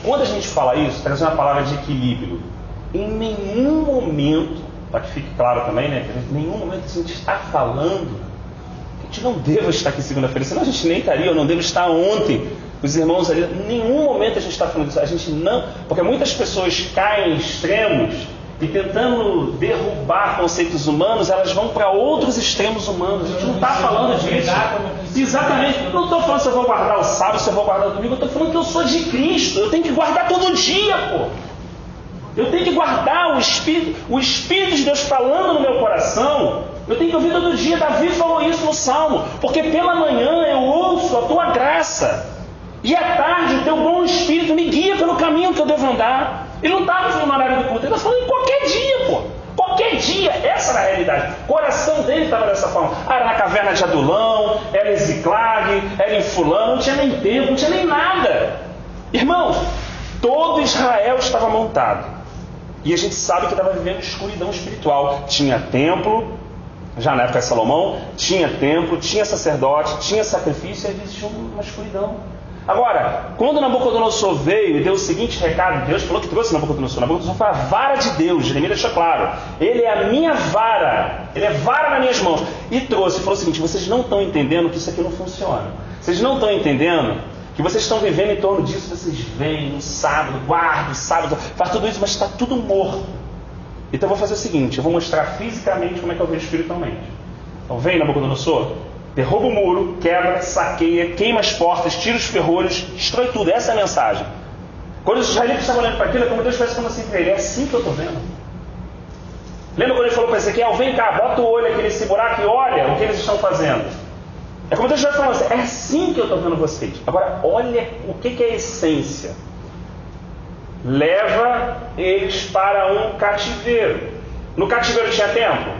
Speaker 1: quando a gente fala isso, traz uma palavra de equilíbrio. Em nenhum momento, para que fique claro também, né? Em nenhum momento a gente está falando que a gente não deva estar aqui segunda-feira, senão a gente nem estaria, eu não devo estar ontem. Os irmãos ali, em nenhum momento a gente está falando disso. A gente não, porque muitas pessoas caem em extremos e tentando derrubar conceitos humanos, elas vão para outros extremos humanos. A gente não está falando disso. Exatamente. Eu não estou falando se eu vou guardar o sábado, se eu vou guardar o domingo. Eu estou falando que eu sou de Cristo. Eu tenho que guardar todo dia, pô. Eu tenho que guardar o Espírito de Deus falando no meu coração. Eu tenho que ouvir todo dia. Davi falou isso no Salmo. Porque pela manhã eu ouço a tua graça. E à tarde o teu bom Espírito me guia pelo caminho que eu devo andar. Ele não estava falando no horário do culto, ele estava falando em qualquer dia, pô. Qualquer dia, essa era a realidade. O coração dele estava dessa forma. Era na caverna de Adulão, era em Ziclag, era em Fulano, não tinha nem tempo, não tinha nem nada. Irmãos, todo Israel estava montado. E a gente sabe que estava vivendo escuridão espiritual. Tinha templo, já na época de Salomão, tinha templo, tinha sacerdote, tinha sacrifício, e existia uma escuridão. Agora, quando Nabucodonosor veio e deu o seguinte recado, Deus falou que trouxe Nabucodonosor. Nabucodonosor foi a vara de Deus, Jeremias deixou claro. Ele é a minha vara, ele é vara nas minhas mãos. E trouxe, e falou o seguinte, vocês não estão entendendo que isso aqui não funciona. Vocês não estão entendendo que vocês estão vivendo em torno disso. Vocês vêm no sábado, guardam, sábado, faz tudo isso, mas está tudo morto. Então eu vou fazer o seguinte, eu vou mostrar fisicamente como é que eu vejo espiritualmente. Então vem Nabucodonosor, derruba o muro, quebra, saqueia, queima as portas, tira os ferrolhos, destrói tudo. Essa é a mensagem. Quando os israelitas estavam olhando para aquilo, é como Deus estivesse falando assim para ele, é assim que eu estou vendo. Lembra quando ele falou para Ezequiel, vem cá, bota o olho aqui nesse buraco e olha o que eles estão fazendo. É como Deus estivesse falando assim, é assim que eu estou vendo vocês. Agora, olha o que é a essência. Leva eles para um cativeiro. No cativeiro tinha templo?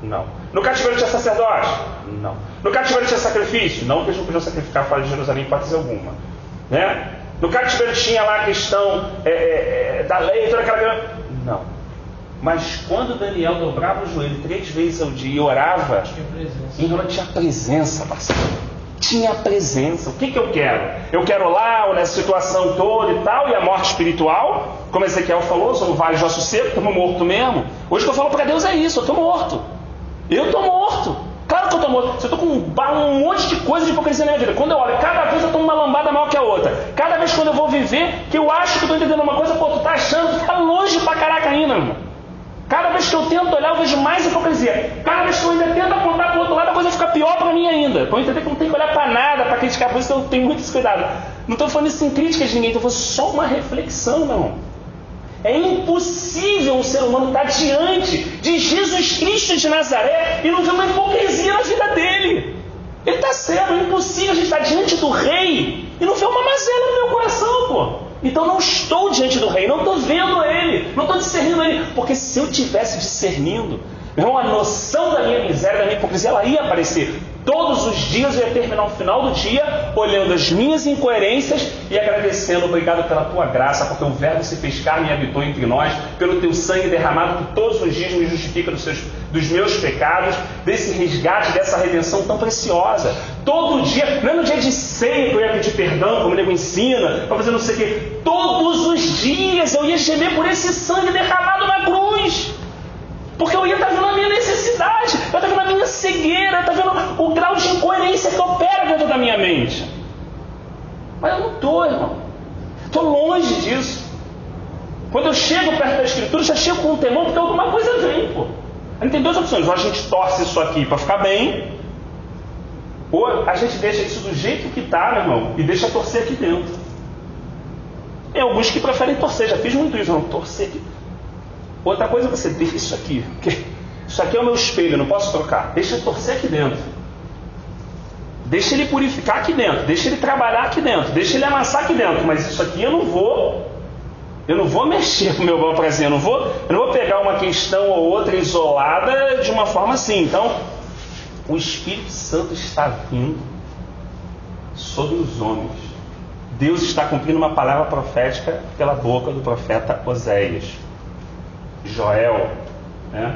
Speaker 1: Não. No cativeiro tinha sacerdote? Não. No cativeiro tinha sacrifício? Não, porque eles não podiam sacrificar fora de Jerusalém, em hipótese alguma. Né? No cativeiro tinha lá a questão da lei, toda aquela... Não. Mas quando Daniel dobrava o joelho 3 vezes ao dia e orava, tinha presença, parceiro. Tinha presença. O que eu quero? Eu quero lá, nessa situação toda e tal, e a morte espiritual, como Ezequiel falou, sou um vale de osso seco, estamos morto mesmo. Hoje o que eu falo para Deus é isso, eu estou morto. Eu estou morto. Claro que eu estou morto. Eu estou com um monte de coisa de hipocrisia na minha vida. Quando eu olho, cada vez eu estou uma lambada maior que a outra. Cada vez quando eu vou viver, que eu acho que estou entendendo uma coisa, pô, tu tá achando, tu tá longe pra caraca ainda, irmão. Cada vez que eu tento olhar, eu vejo mais hipocrisia. Cada vez que eu ainda tento apontar para o outro lado, a coisa fica pior para mim ainda. Para eu entender que não tem que olhar para nada, para criticar, por isso eu tenho muito cuidado. Não estou falando isso em críticas de ninguém, estou falando só uma reflexão, meu irmão. É impossível um ser humano estar diante de Jesus Cristo de Nazaré e não ver uma hipocrisia na vida dele. Ele está certo, é impossível a gente estar diante do rei e não ver uma mazela no meu coração, pô. Então não estou diante do rei, não estou vendo ele, não estou discernindo ele, porque se eu estivesse discernindo, meu irmão, a noção da minha miséria, da minha hipocrisia, ela ia aparecer. Todos os dias eu ia terminar o final do dia olhando as minhas incoerências e agradecendo, obrigado pela tua graça, porque o verbo se fez carne e habitou entre nós, pelo teu sangue derramado que todos os dias me justifica dos meus pecados, desse resgate, dessa redenção tão preciosa. Todo dia, não é no dia de ceia que eu ia pedir perdão, como o nego ensina, para fazer não sei o quê. Todos os dias eu ia gemer por esse sangue derramado na cruz. Porque eu ia estar vendo a minha necessidade, eu estar vendo a minha cegueira, eu estar vendo o grau de incoerência que opera dentro da minha mente. Mas eu não estou, irmão. Estou longe disso. Quando eu chego perto da Escritura, eu já chego com um temor, porque alguma coisa vem, pô. A gente tem 2 opções. Ou a gente torce isso aqui para ficar bem, ou a gente deixa isso do jeito que está, meu irmão, e deixa torcer aqui dentro. Tem alguns que preferem torcer, já fiz muito isso, não, torcer aqui. Outra coisa é você deixa isso aqui, porque isso aqui é o meu espelho, eu não posso trocar. Deixa eu torcer aqui dentro. Deixa ele purificar aqui dentro, deixa ele trabalhar aqui dentro, deixa ele amassar aqui dentro, mas isso aqui eu não vou mexer com o meu bel prazer, eu não vou pegar uma questão ou outra isolada de uma forma assim. Então, o Espírito Santo está vindo sobre os homens. Deus está cumprindo uma palavra profética pela boca do profeta Oséias. Joel, né?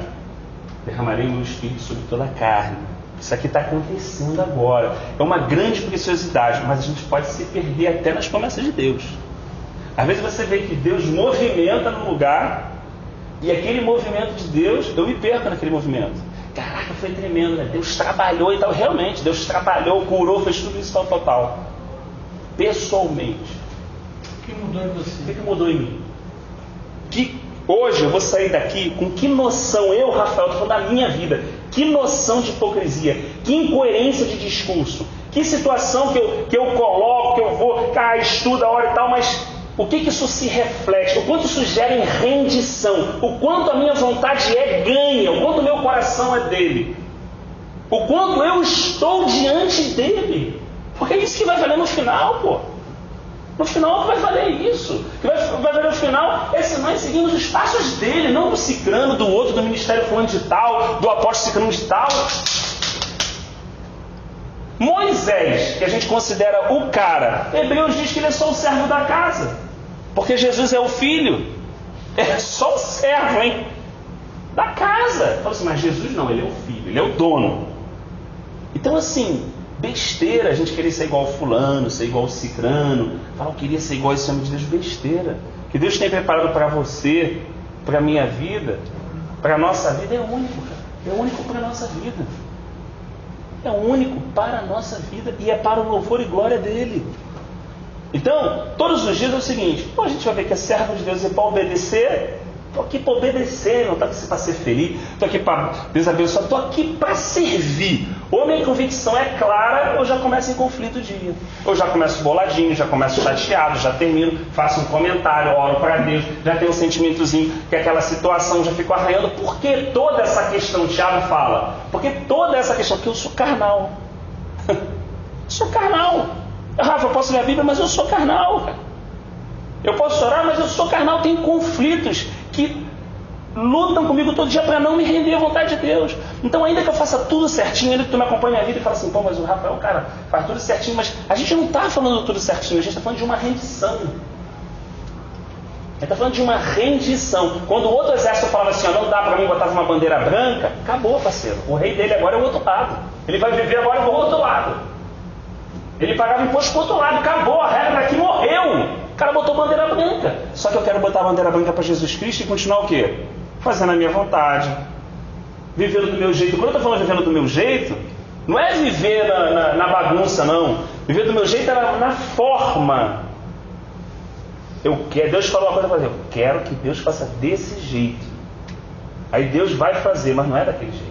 Speaker 1: Derramarei meu Espírito sobre toda a carne. Isso aqui está acontecendo agora. É uma grande preciosidade, mas a gente pode se perder até nas promessas de Deus. Às vezes você vê que Deus movimenta no lugar, e aquele movimento de Deus, eu me perco naquele movimento. Caraca, foi tremendo, né? Deus trabalhou e tal. Realmente, Deus trabalhou, curou, fez tudo isso tal. Pessoalmente.
Speaker 3: O que mudou em você?
Speaker 1: O que mudou em mim? Hoje eu vou sair daqui com que noção, eu, Rafael, estou falando da minha vida, que noção de hipocrisia, que incoerência de discurso, que situação que eu coloco, que eu vou, estuda, ora e tal, mas o que isso se reflete, o quanto isso gera em rendição, o quanto a minha vontade é ganha, o quanto o meu coração é dele, o quanto eu estou diante dele, porque é isso que vai valer no final, pô. No final vai valer isso. O que vai valer no final é se nós seguimos os passos dele, não do cicrano, do outro, do ministério fulano de tal, do apóstolo cicrano de tal. Moisés, que a gente considera o cara, Hebreus diz que ele é só o servo da casa. Porque Jesus é o filho. É só o servo, hein? Da casa. Fala assim, mas Jesus não, ele é o filho, ele é o dono. Então assim, besteira a gente querer ser igual ao fulano, ser igual ao cicrano, falar eu queria ser igual a esse homem de Deus, besteira. O que Deus tem preparado para você, para a minha vida, para a nossa vida é único, cara. É único para a nossa vida. É único para a nossa vida e é para o louvor e glória dele. Então, todos os dias é o seguinte, a gente vai ver que é servo de Deus é para obedecer. Estou aqui para obedecer, não estou aqui para ser feliz, estou aqui para Deus abençoar, estou aqui para servir. Ou minha convicção é clara, ou já começo em conflito o dia. Ou já começo boladinho, já começo chateado, já termino, faço um comentário, oro para Deus, já tenho um sentimentozinho que aquela situação já ficou arranhando. Por que toda essa questão, Tiago fala? Porque toda essa questão, porque eu sou carnal. Sou carnal. Rafa, eu posso ler a Bíblia, mas eu sou carnal. Eu posso orar, mas eu sou carnal. Tem conflitos que lutam comigo todo dia para não me render à vontade de Deus. Então, ainda que eu faça tudo certinho, ainda que tu me acompanhe a vida e fala assim, pô, mas o Rafael, cara, faz tudo certinho, mas a gente não está falando tudo certinho, a gente está falando de uma rendição. Ele está falando de uma rendição. Quando o outro exército falava assim, ó, não dá para mim botar uma bandeira branca, acabou, parceiro. O rei dele agora é o outro lado. Ele vai viver agora do outro lado. Ele pagava imposto para o outro lado, acabou, a regra daqui morreu. O cara botou bandeira branca. Só que eu quero botar a bandeira branca para Jesus Cristo e continuar o quê? Fazendo a minha vontade. Vivendo do meu jeito. Quando eu estou falando de vivendo do meu jeito, não é viver na bagunça, não. Viver do meu jeito é na forma. Deus falou uma coisa para fazer. Eu quero que Deus faça desse jeito. Aí Deus vai fazer, mas não é daquele jeito.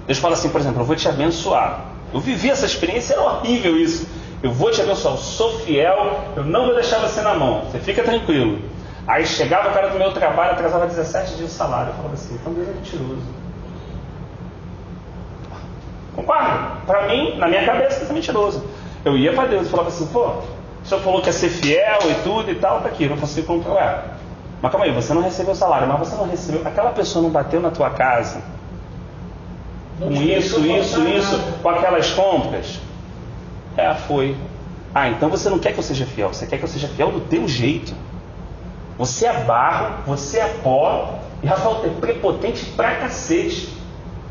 Speaker 1: Deus fala assim, por exemplo, eu vou te abençoar. Eu vivi essa experiência, era horrível isso. Eu vou te abençoar, eu sou fiel, eu não vou deixar você na mão. Você fica tranquilo. Aí chegava o cara do meu trabalho, atrasava 17 dias de salário. Eu falava assim, então Deus é mentiroso. Concorda? Para mim, na minha cabeça, Deus é mentiroso. Eu ia para Deus e falava assim, pô, o senhor falou que ia ser fiel e tudo e tal, tá aqui, não consigo comprovar. Mas calma aí, você não recebeu o salário, mas você não recebeu, aquela pessoa não bateu na tua casa com isso, com aquelas compras? Foi. Então você não quer que eu seja fiel, você quer que eu seja fiel do teu jeito. Você é barro, você é pó, e Rafael é prepotente pra cacete.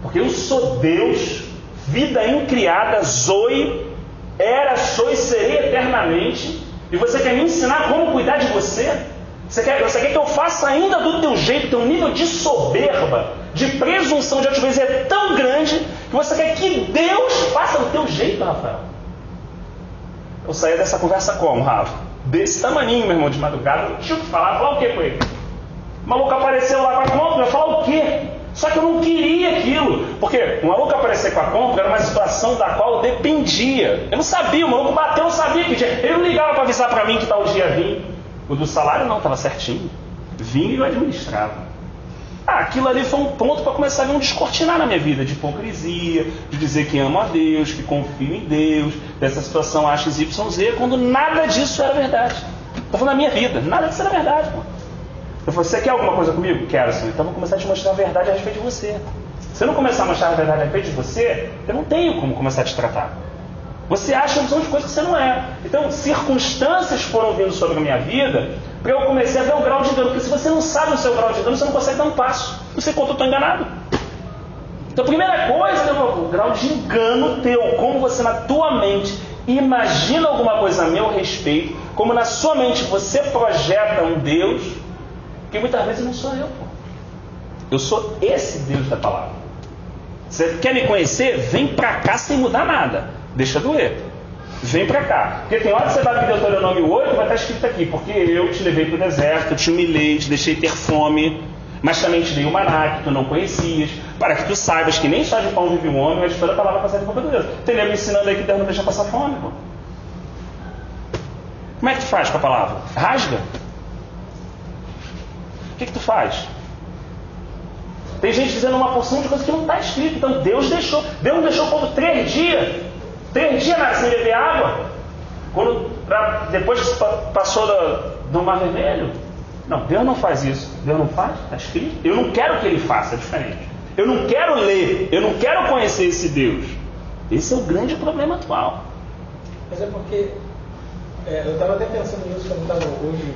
Speaker 1: Porque eu sou Deus, vida incriada, Zoe, era, sou e serei eternamente, e você quer me ensinar como cuidar de você? Você quer que eu faça ainda do teu jeito? Teu nível de soberba, de presunção, de altivez é tão grande que você quer que Deus faça do teu jeito, Rafael. Eu saía dessa conversa como, Rafa? Desse tamaninho, meu irmão, de madrugada, não tinha o que falar o quê com ele? O maluco apareceu lá com a compra, eu ia falar o quê? Só que eu não queria aquilo, porque o maluco aparecer com a compra era uma situação da qual eu dependia. Eu não sabia, o maluco bateu, eu não sabia que dia. Ele não ligava para avisar para mim que tal dia vinha. O do salário não, estava certinho. Vinha e eu administrava. Aquilo ali foi um ponto para começar a ver um descortinar na minha vida, de hipocrisia, de dizer que amo a Deus, que confio em Deus, dessa situação A, X, Y, Z, quando nada disso era verdade. Estou falando da minha vida, nada disso era verdade, pô. Eu falei, você quer alguma coisa comigo? Quero, senhor. Então eu vou começar a te mostrar a verdade a respeito de você. Se eu não começar a mostrar a verdade a respeito de você, eu não tenho como começar a te tratar. Você acha uma opção de coisa que você não é. Então, circunstâncias foram vindo sobre a minha vida para eu comecei a ver o grau de dano. Porque se você não sabe o seu grau de dano, você não consegue dar um passo. Não sei quanto eu estou enganado. Então, a primeira coisa, o grau de engano teu. Como você na tua mente imagina alguma coisa a meu respeito, como na sua mente você projeta um Deus, que muitas vezes não sou eu, pô. Eu sou esse Deus da palavra. Você quer me conhecer? Vem pra cá sem mudar nada. Deixa doer. Vem pra cá. Porque tem hora que você vai para Deuteronômio 8, vai estar escrito aqui, porque eu te levei para o deserto, eu te humilhei, te deixei ter fome, mas também te dei o maná que tu não conhecias, para que tu saibas que nem só de pão vive o homem, mas de toda a palavra passada de boca do Deus. Entendeu? Me ensinando aí que Deus não deixa passar fome, pô. Como é que tu faz com a palavra? Rasga? O que tu faz? Tem gente dizendo uma porção de coisa que não está escrito. Então Deus deixou. Deus não deixou o povo 3 dias. 3 dias sem beber água. Depois que passou do Mar Vermelho. Não, Deus não faz isso. Deus não faz? Está escrito. Eu não quero que Ele faça, é diferente. Eu não quero ler. Eu não quero conhecer esse Deus. Esse é o grande problema atual.
Speaker 3: Mas é porque eu estava até pensando nisso quando estava hoje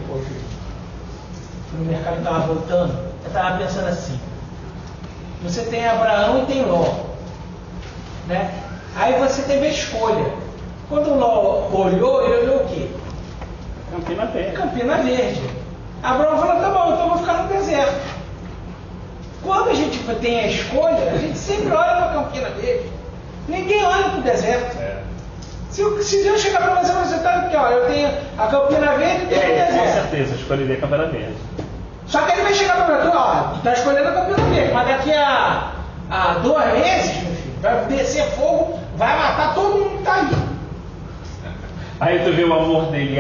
Speaker 3: no mercado estava voltando. Eu estava pensando assim. Você tem Abraão e tem Ló, né? Aí você teve a escolha. Quando o Ló olhou, ele olhou o quê?
Speaker 1: Campina Verde.
Speaker 3: Campina Verde. Abraão falou, tá bom, então eu vou ficar no deserto. Quando a gente tem a escolha, a gente sempre olha para Campina Verde. Ninguém olha para o deserto. Se Deus chegar para você está aqui, ó, eu tenho a Campina Verde e tenho o deserto.
Speaker 1: Com certeza, eu escolheria a Campina Verde.
Speaker 3: Só que ele vai chegar para você, ó, tu está escolhendo a Campina Verde, mas daqui a 2 meses, meu filho, vai descer fogo, vai matar todo mundo que está aí.
Speaker 1: Aí tu vê o amor dele,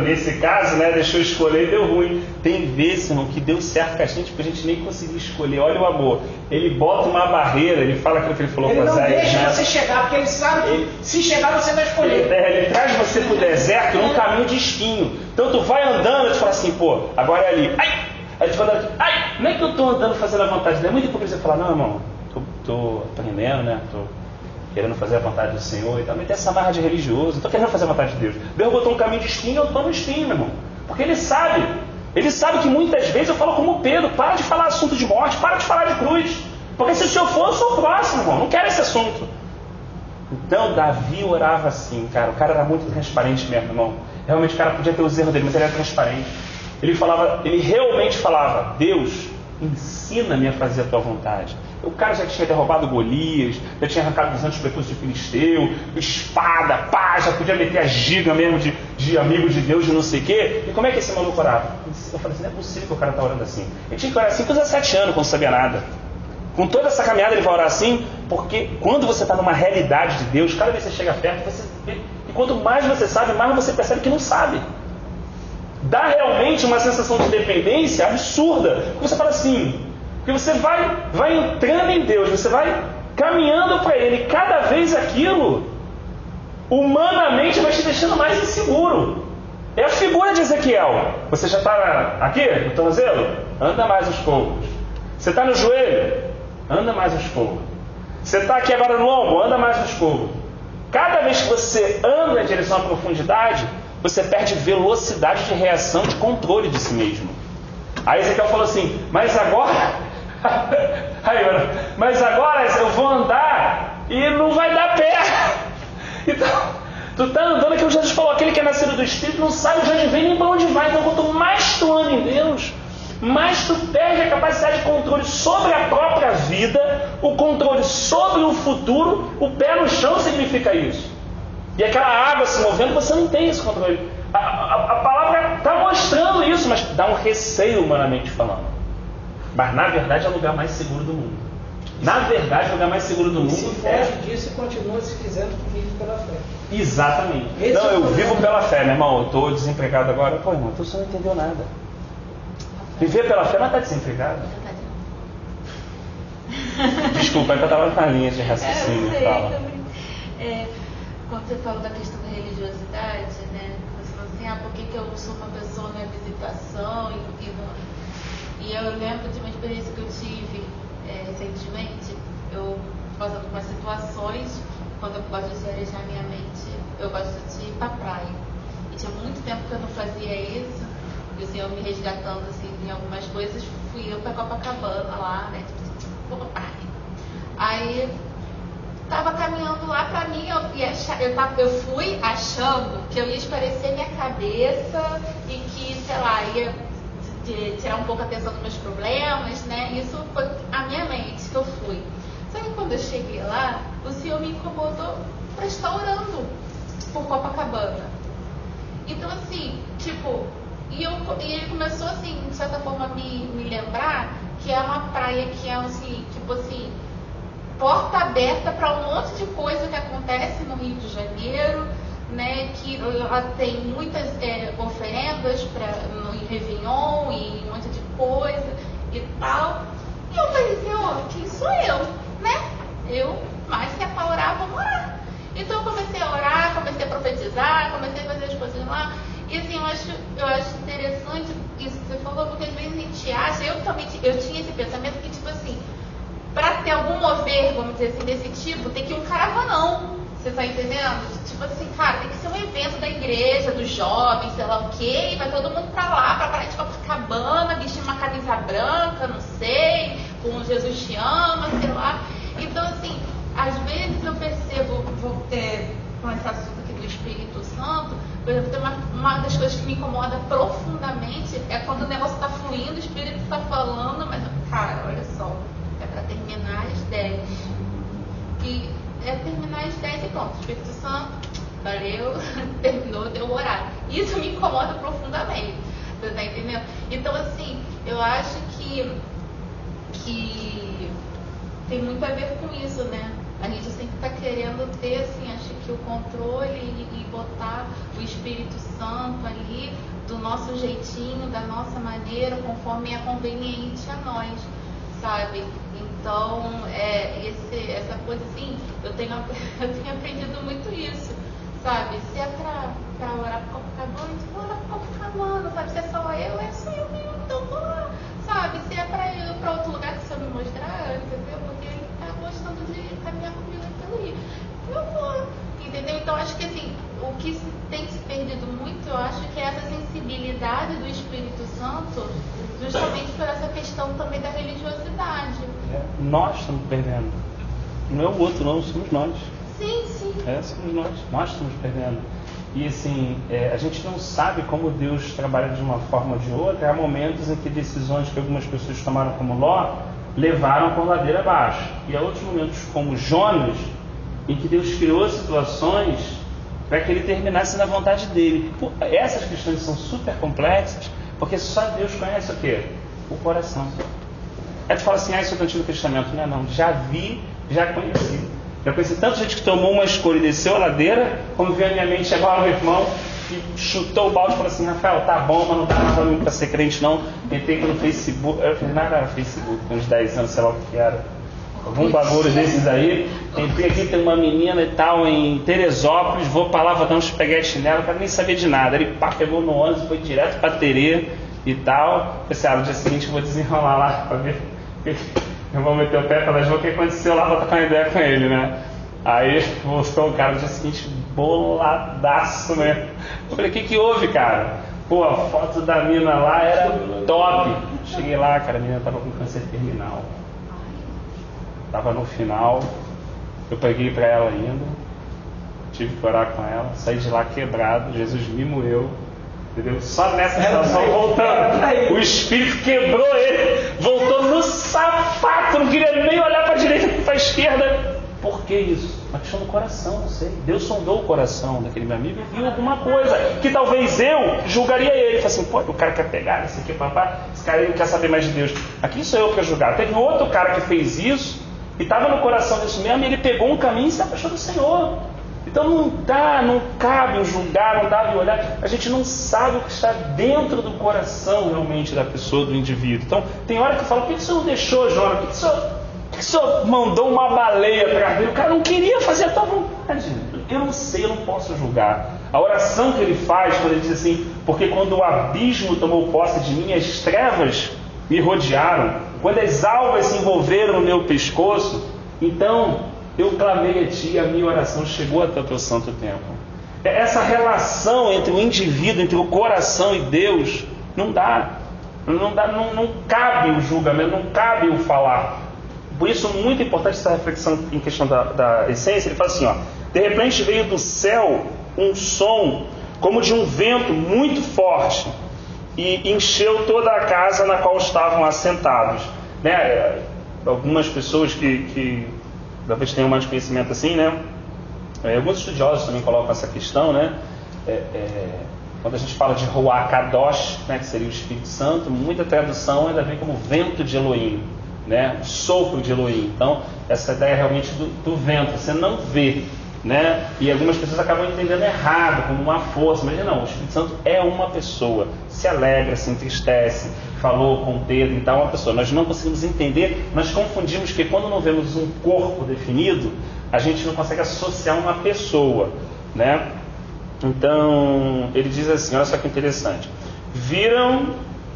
Speaker 1: nesse caso, né, deixou escolher e deu ruim. Tem vezes, irmão, que deu certo com a gente, porque a gente nem conseguiu escolher. Olha o amor. Ele bota uma barreira, ele fala aquilo que ele falou para Zé.
Speaker 3: Ele não deixa você chegar, porque ele sabe que se chegar você vai escolher.
Speaker 1: Ele traz você pro deserto num caminho de espinho. Então tu vai andando e tu fala assim, pô, agora é ali. Ai! Aí tipo, ai, como é que eu estou andando fazendo a vontade de Deus? É muito hipocrisia falar, não, irmão, tô aprendendo, né? Tô querendo fazer a vontade do Senhor e tal. Mas tem essa marra de religioso, não tô querendo fazer a vontade de Deus. Deus botou um caminho de espinho, eu estou no espinho, meu irmão. Porque Ele sabe que muitas vezes eu falo como Pedro, para de falar assunto de morte, para de falar de cruz. Porque se o Senhor for, eu sou o próximo, irmão. Não quero esse assunto. Então, Davi orava assim, cara. O cara era muito transparente mesmo, irmão. Realmente o cara podia ter os erros dele, mas ele era transparente. Ele realmente falava, Deus, ensina-me a fazer a tua vontade. O cara já tinha derrubado Golias, já tinha arrancado 200 prefeitos de Filisteu, espada, pá, já podia meter a giga mesmo de amigo de Deus, de não sei o quê. E como é que esse maluco orava? Eu falei assim, não é possível que o cara está orando assim. Ele tinha que orar assim com 17 anos, quando não sabia nada. Com toda essa caminhada ele vai orar assim, porque quando você está numa realidade de Deus, cada vez que você chega perto, você vê, e quanto mais você sabe, mais você percebe que não sabe. Dá realmente uma sensação de dependência absurda. Porque você fala assim, porque você vai entrando em Deus, você vai caminhando para Ele, e cada vez aquilo, humanamente, vai te deixando mais inseguro. É a figura de Ezequiel. Você já está aqui, no tornozelo? Anda mais uns poucos. Você está no joelho? Anda mais uns poucos. Você está aqui agora no ombro? Anda mais uns poucos. Cada vez que você anda em direção à profundidade, você perde velocidade de reação, de controle de si mesmo. Aí Ezequiel falou assim, mas agora eu vou andar e não vai dar pé. Então, tu está andando, aquilo que Jesus falou, aquele que é nascido do Espírito não sabe de onde vem nem para onde vai. Então, quanto mais tu anda em Deus, mais tu perde a capacidade de controle sobre a própria vida, o controle sobre o futuro. O pé no chão significa isso. E aquela água se movendo, você não tem esse controle. A palavra está mostrando isso, mas dá um receio humanamente falando. Mas na verdade é o lugar mais seguro do mundo. Na verdade é o lugar mais seguro do mundo.
Speaker 3: Se foge disso e continua se dizendo que vive pela fé.
Speaker 1: Exatamente. Não, eu vivo pela fé, meu irmão. Eu estou desempregado agora. Pô, irmão, tu só não entendeu nada. Viver pela fé, mas está desempregado. Desculpa, eu estava na linha de raciocínio. Fala.
Speaker 8: Quando você falou da questão da religiosidade, né? Você falou assim, por que eu sou uma pessoa na visitação e eu lembro de uma experiência que eu tive recentemente, eu passando por situações, quando eu gosto de arejar minha mente, eu gosto de ir pra praia. E tinha muito tempo que eu não fazia isso, e o Senhor me resgatando assim, em algumas coisas, fui eu pra Copacabana lá, né? Vou pra praia. Aí tava caminhando lá, pra mim, eu fui achando que eu ia esclarecer minha cabeça e que, sei lá, ia tirar um pouco a atenção dos meus problemas, né? Isso foi a minha mente que eu fui. Só que quando eu cheguei lá, o Senhor me incomodou para estar orando por Copacabana. Então, assim, tipo, e ele começou, assim, de certa forma, a me lembrar que é uma praia que é, assim, tipo assim, porta aberta para um monte de coisa que acontece no Rio de Janeiro, né, que ela tem muitas oferendas no Réveillon e um monte de coisa e tal. E eu falei, Senhor, quem sou eu, né? Mas se é para orar, vamos orar. Então eu comecei a orar, comecei a profetizar, comecei a fazer as coisas lá. E assim, eu acho interessante isso que você falou, porque às vezes a gente acha, eu tinha esse pensamento que, tipo assim, para ter algum mover, vamos dizer assim, desse tipo, tem que ir um caravanão. Você tá entendendo? Tipo assim, cara, tem que ser um evento da igreja, dos jovens, sei lá o quê, e vai todo mundo pra lá, pra praia de Copacabana, vestir uma camisa branca, não sei, com Jesus te ama, sei lá. Então, assim, às vezes eu percebo, com esse assunto aqui do Espírito Santo, por exemplo, tem uma das coisas que me incomoda profundamente é quando o negócio tá fluindo, o Espírito tá falando, mas, cara, olha só, é pra terminar às 10. E terminar às 10 e pronto, o Espírito Santo, valeu, terminou, deu o horário. Isso me incomoda profundamente, você tá entendendo? Então, assim, eu acho que tem muito a ver com isso, né? A gente sempre está querendo ter, assim, acho que o controle e botar o Espírito Santo ali do nosso jeitinho, da nossa maneira, conforme é conveniente a nós, sabe? Então, essa coisa assim, eu tenho aprendido muito isso, sabe? Se é pra orar por Copacabana, eu vou orar por Copacabana, sabe? Se é só eu mesmo, então vou lá, sabe, se é pra ir pra outro lugar que o Senhor me mostrar, entendeu? Porque ele tá gostando de caminhar comigo pelo Rio. Eu vou, entendeu? Então acho que assim, o que tem se perdido muito, eu acho que é essa sensibilidade do Espírito Santo, justamente por essa questão também da religiosidade.
Speaker 1: Nós estamos perdendo. Não é o outro, não, somos nós.
Speaker 8: Sim.
Speaker 1: Somos nós estamos perdendo. E assim, a gente não sabe como Deus trabalha de uma forma ou de outra. Há momentos em que decisões que algumas pessoas tomaram como Ló levaram por ladeira abaixo. E há outros momentos como Jonas, em que Deus criou situações para que ele terminasse na vontade dele. Essas questões são super complexas, porque só Deus conhece o quê? O coração. Aí tu fala assim, isso é do Antigo Testamento. Não, já vi, já conheci. Já conheci tanta gente que tomou uma escolha e desceu a ladeira, como veio a minha mente agora o irmão que chutou o balde e falou assim, Rafael, tá bom, mas não dá nada pra mim pra ser crente não. Entrei no Facebook, eu fiz nada no Facebook, tem uns 10 anos, sei lá o que era. Algum bagulho desses aí. Entrei aqui, tem uma menina e tal em Teresópolis, vou pra lá, vou dar um espaguete nela, não quero nem saber de nada. Ele pegou no ônibus, foi direto pra Terê e tal. Pensei, no dia seguinte eu vou desenrolar lá pra ver. Eu vou meter o pé pelas ruas, o que aconteceu lá, vou trocar uma ideia com ele, né? Aí voltou o cara no dia seguinte, boladaço, né? Eu falei, o que houve, cara? Pô, a foto da mina lá era top. Cheguei lá, cara, a menina tava com câncer terminal. Tava no final, eu peguei pra ela ainda, tive que orar com ela, saí de lá quebrado, Jesus me moeu. Entendeu? Só nessa situação, voltando, o Espírito quebrou ele, voltou no sapato, não queria nem olhar para a direita nem para a esquerda. Por que isso? Uma questão do coração, não sei. Deus sondou o coração daquele meu amigo e viu alguma coisa que talvez eu julgaria ele. Falei assim, pô, o cara quer pegar isso aqui, papá, esse cara não quer saber mais de Deus. Aqui sou eu para julgar. Teve outro cara que fez isso e estava no coração disso mesmo, e ele pegou um caminho e se afastou do Senhor. Então não cabe julgar, não dá de olhar. A gente não sabe o que está dentro do coração realmente da pessoa, do indivíduo. Então tem hora que fala, por que o senhor não deixou, Jonas? Por que o senhor mandou uma baleia atrás dele? O cara não queria fazer a tua vontade. Eu não sei, eu não posso julgar. A oração que ele faz, quando ele diz assim, porque quando o abismo tomou posse de mim, as trevas me rodearam, quando as algas se envolveram no meu pescoço, então eu clamei a ti e a minha oração chegou até o teu santo templo. Essa relação entre o indivíduo, entre o coração e Deus, não cabe o julgamento, não cabe o falar. Por isso, muito importante essa reflexão em questão da essência. Ele fala assim, de repente veio do céu um som como de um vento muito forte e encheu toda a casa na qual estavam assentados. Algumas pessoas que talvez tenham mais conhecimento assim, né? Alguns estudiosos também colocam essa questão, né? Quando a gente fala de Ruach Kadosh, né, que seria o Espírito Santo, muita tradução ainda vem como vento de Elohim, né? O sopro de Elohim. Então, essa ideia realmente do vento, você não vê, né? E algumas pessoas acabam entendendo errado, como uma força, mas não, o Espírito Santo é uma pessoa, se alegra, se entristece, falou com Pedro, então é uma pessoa. Nós não conseguimos entender, nós confundimos que quando não vemos um corpo definido, a gente não consegue associar uma pessoa, né? Então, ele diz assim, olha só que interessante. Viram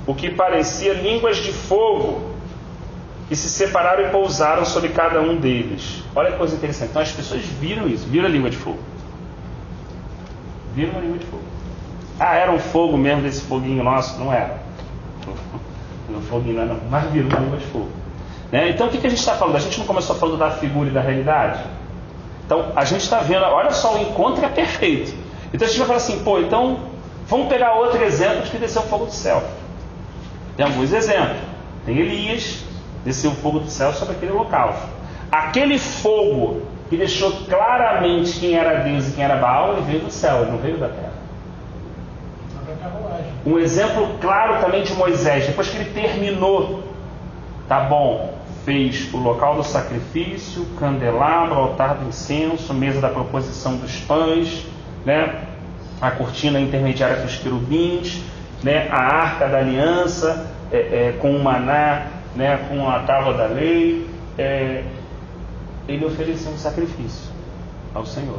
Speaker 1: o que parecia línguas de fogo, que se separaram e pousaram sobre cada um deles. Olha que coisa interessante. Então as pessoas viram isso, viram a língua de fogo. Viram a língua de fogo. Era um fogo mesmo desse foguinho nosso? Não era. No foguinho não, mas viram a língua de fogo. Né? Então o que a gente está falando? A gente não começou falando da figura e da realidade? Então a gente está vendo, olha só, o encontro é perfeito. Então a gente vai falar assim, então vamos pegar outro exemplo de que desceu o fogo do céu. Tem alguns exemplos. Tem Elias, desceu o fogo do céu sobre aquele local. Aquele fogo que deixou claramente quem era Deus e quem era Baal, ele veio do céu, ele não veio da terra. Um exemplo claro também de Moisés, depois que ele terminou, tá bom, fez o local do sacrifício, candelabro, altar do incenso, mesa da proposição dos pães, né? A cortina intermediária com os querubins, né? A arca da aliança, com o maná, né? Com a tábua da lei, ele ofereceu um sacrifício ao Senhor.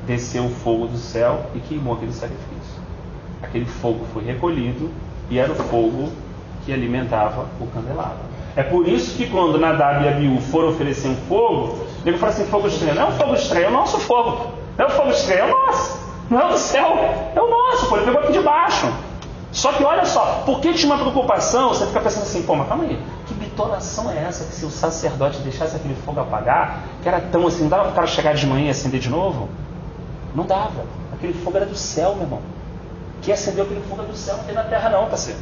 Speaker 1: Desceu o fogo do céu e queimou aquele sacrifício. Aquele fogo foi recolhido e era o fogo que alimentava o candelabro. É por isso que quando Nadab e Abiú foram oferecer um fogo, ele falou assim, fogo estranho. Não é um fogo estranho, é o nosso fogo. Não é o fogo estranho, é o nosso. Não é o do céu, é o nosso. Pô, ele pegou aqui de baixo. Só que olha só, por que tinha uma preocupação? Você fica pensando assim, pô, mas calma aí, que bitolação é essa que se o sacerdote deixasse aquele fogo apagar, que era tão assim, não dava para o cara chegar de manhã e acender de novo? Não dava. Aquele fogo era do céu, meu irmão. Quem acendeu aquele fogo era do céu, não tem na terra não, parceiro.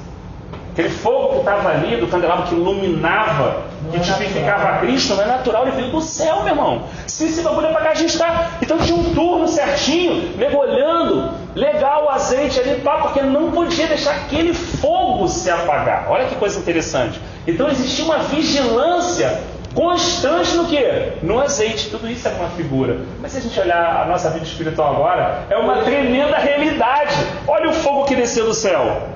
Speaker 1: Aquele fogo que estava ali, do candelabro que iluminava, que tipificava a Cristo, não é natural, ele veio do céu, meu irmão. Se esse bagulho apagar, a gente está. Então tinha um turno certinho, mergulhando, legal o azeite ali, pá, porque não podia deixar aquele fogo se apagar. Olha que coisa interessante. Então existia uma vigilância constante no quê? No azeite. Tudo isso é uma figura. Mas se a gente olhar a nossa vida espiritual agora, é uma tremenda realidade. Olha o fogo que desceu do céu.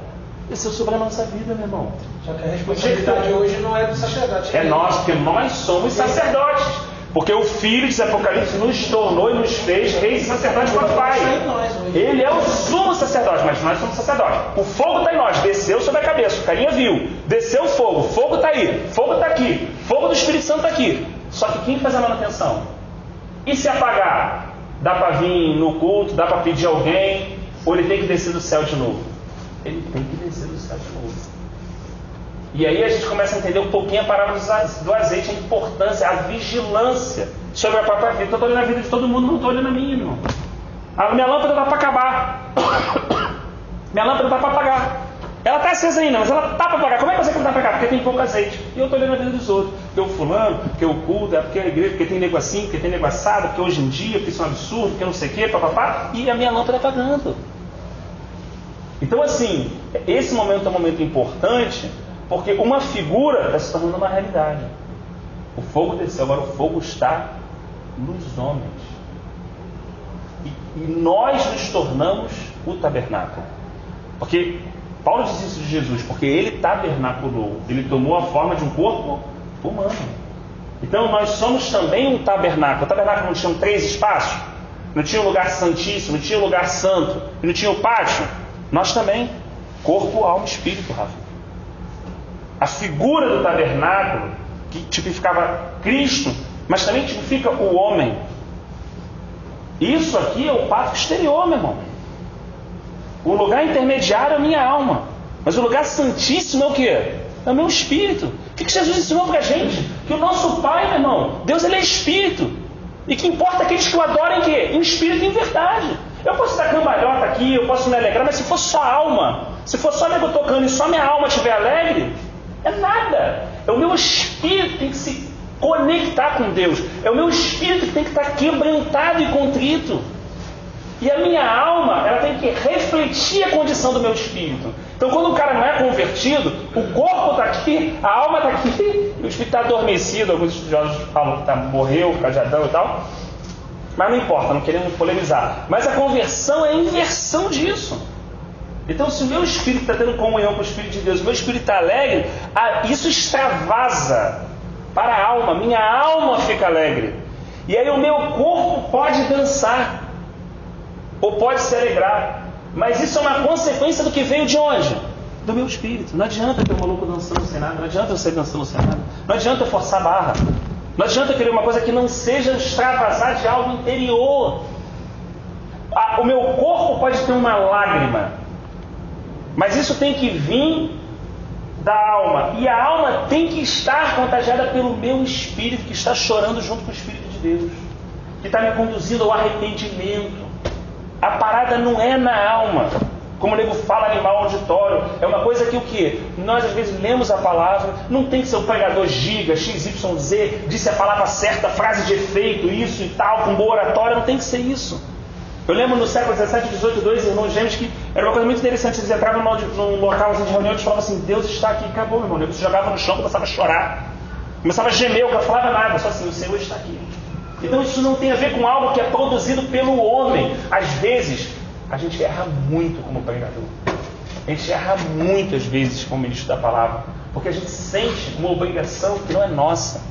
Speaker 1: Desceu sobre a nossa vida, meu irmão.
Speaker 3: Só que a responsabilidade hoje não é do sacerdote.
Speaker 1: É nós, porque nós somos sacerdotes. Porque o Filho, diz Apocalipse, nos tornou e nos fez reis e sacerdotes para o Pai. Ele é o sumo sacerdote, mas nós somos sacerdotes. O fogo está em nós, desceu sobre a cabeça, o carinha viu. Desceu o fogo está aí, fogo está aqui, fogo do Espírito Santo está aqui. Só que quem faz a manutenção? E se apagar? Dá para vir no culto, dá para pedir alguém, ou ele tem que descer do céu de novo? Ele tem que descer do céu de novo. E aí a gente começa a entender um pouquinho a palavra do azeite, a importância, a vigilância sobre a própria vida. Eu estou olhando a vida de todo mundo, não estou olhando a minha, irmão. A minha lâmpada está para acabar. Minha lâmpada está para apagar. Ela está acesa ainda, mas ela está para apagar. Como é que você está para apagar? Porque tem pouco azeite. E eu estou olhando a vida dos outros. Porque o fulano, porque o culto, porque a igreja, porque tem nego assim, porque tem nego assado, porque hoje em dia, porque isso é um absurdo, porque não sei o quê, papapá. E a minha lâmpada apagando. Então, assim, esse momento é um momento importante, porque uma figura está se tornando uma realidade. O fogo desceu, agora o fogo está nos homens. E nós nos tornamos o tabernáculo. Porque Paulo diz isso de Jesus, porque ele tabernaculou, ele tomou a forma de um corpo humano. Então nós somos também um tabernáculo. O tabernáculo não tinha 3 espaços? Não tinha um lugar santíssimo, não tinha um lugar santo, não tinha o pátio? Nós também, corpo, alma e espírito, Rafa. A figura do tabernáculo, que tipificava Cristo, mas também tipifica o homem. Isso aqui é o pátio exterior, meu irmão. O lugar intermediário é a minha alma. Mas o lugar santíssimo é o quê? É o meu espírito. O que Jesus ensinou pra gente? Que o nosso Pai, meu irmão, Deus ele é espírito. E que importa aqueles que o adorem em quê? Em espírito e em verdade. Eu posso dar cambalhota aqui, eu posso me alegrar, mas se for só alma, se for só nego tocando e só minha alma estiver alegre, é nada. É o meu espírito que tem que se conectar com Deus. É o meu espírito que tem que estar quebrantado e contrito. E a minha alma, ela tem que refletir a condição do meu espírito. Então quando o cara não é convertido, o corpo está aqui, a alma está aqui, e o espírito está adormecido. Alguns estudiosos falam que morreu, cajadão e tal. Mas não importa, não queremos polemizar. Mas a conversão é a inversão disso. Então se o meu espírito está tendo comunhão com o Espírito de Deus, o meu espírito está alegre, isso extravasa para a alma. Minha alma fica alegre. E aí o meu corpo pode dançar. Ou pode se alegrar. Mas isso é uma consequência do que veio de onde? Do meu espírito. Não adianta ter um maluco dançando sem nada. Não adianta eu sair dançando sem nada. Não adianta eu forçar a barra. Não adianta eu querer uma coisa que não seja extravasar de algo interior. O meu corpo pode ter uma lágrima. Mas isso tem que vir da alma. E a alma tem que estar contagiada pelo meu espírito, que está chorando junto com o Espírito de Deus. Que está me conduzindo ao arrependimento. A parada não é na alma, como o nego fala, animal auditório. É uma coisa que o quê? Nós às vezes lemos a palavra, não tem que ser o pregador giga, XYZ, disse a palavra certa, frase de efeito, isso e tal, com boa oratória, não tem que ser isso. Eu lembro no século XVII, XVIII, 2 irmãos gêmeos, que era uma coisa muito interessante. Eles entravam num local de reunião e eles falavam assim, Deus está aqui, acabou, meu irmão. Eles se jogavam no chão, começava a chorar, começava a gemer, eu não falava nada, só assim, o Senhor está aqui. Então isso não tem a ver com algo que é produzido pelo homem. Às vezes, a gente erra muito como pregador. A gente erra muito, às vezes, como ministro da palavra. Porque a gente sente uma obrigação que não é nossa.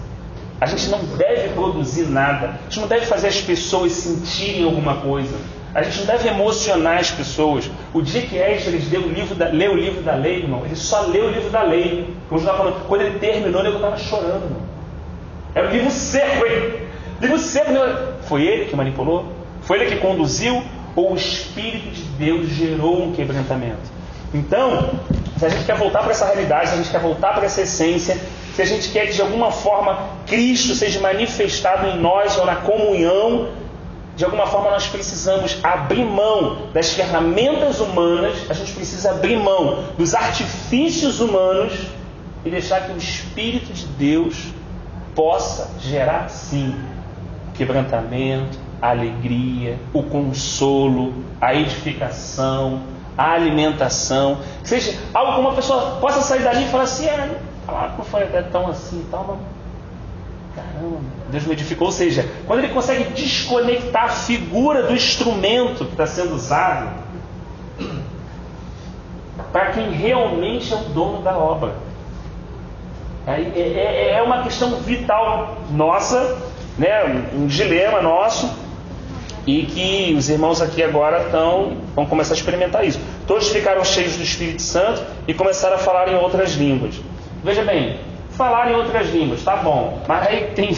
Speaker 1: A gente não deve produzir nada. A gente não deve fazer as pessoas sentirem alguma coisa. A gente não deve emocionar as pessoas. O dia que Esdras leu o livro da lei, irmão, ele só leu o livro da lei. Como eu estava falando, quando ele terminou, ele estava chorando, irmão. Era um livro seco, hein? Livro seco. Foi ele que manipulou? Foi ele que conduziu? Ou o Espírito de Deus gerou um quebrantamento? Então, se a gente quer voltar para essa realidade, se a gente quer voltar para essa essência, se a gente quer que de alguma forma Cristo seja manifestado em nós ou na comunhão, de alguma forma nós precisamos abrir mão das ferramentas humanas, a gente precisa abrir mão dos artifícios humanos e deixar que o Espírito de Deus possa gerar, sim, o quebrantamento, a alegria, o consolo, a edificação, a alimentação. Que seja algo que uma pessoa possa sair dali e falar assim, não foi até tão assim e tal, mas caramba, Deus me edificou. Ou seja, quando ele consegue desconectar a figura do instrumento que está sendo usado para quem realmente é o dono da obra. É uma questão vital nossa, né? Um dilema nosso, e que os irmãos aqui agora vão começar a experimentar isso. Todos ficaram cheios do Espírito Santo e começaram a falar em outras línguas. Veja bem, falar em outras línguas, tá bom, mas aí tem...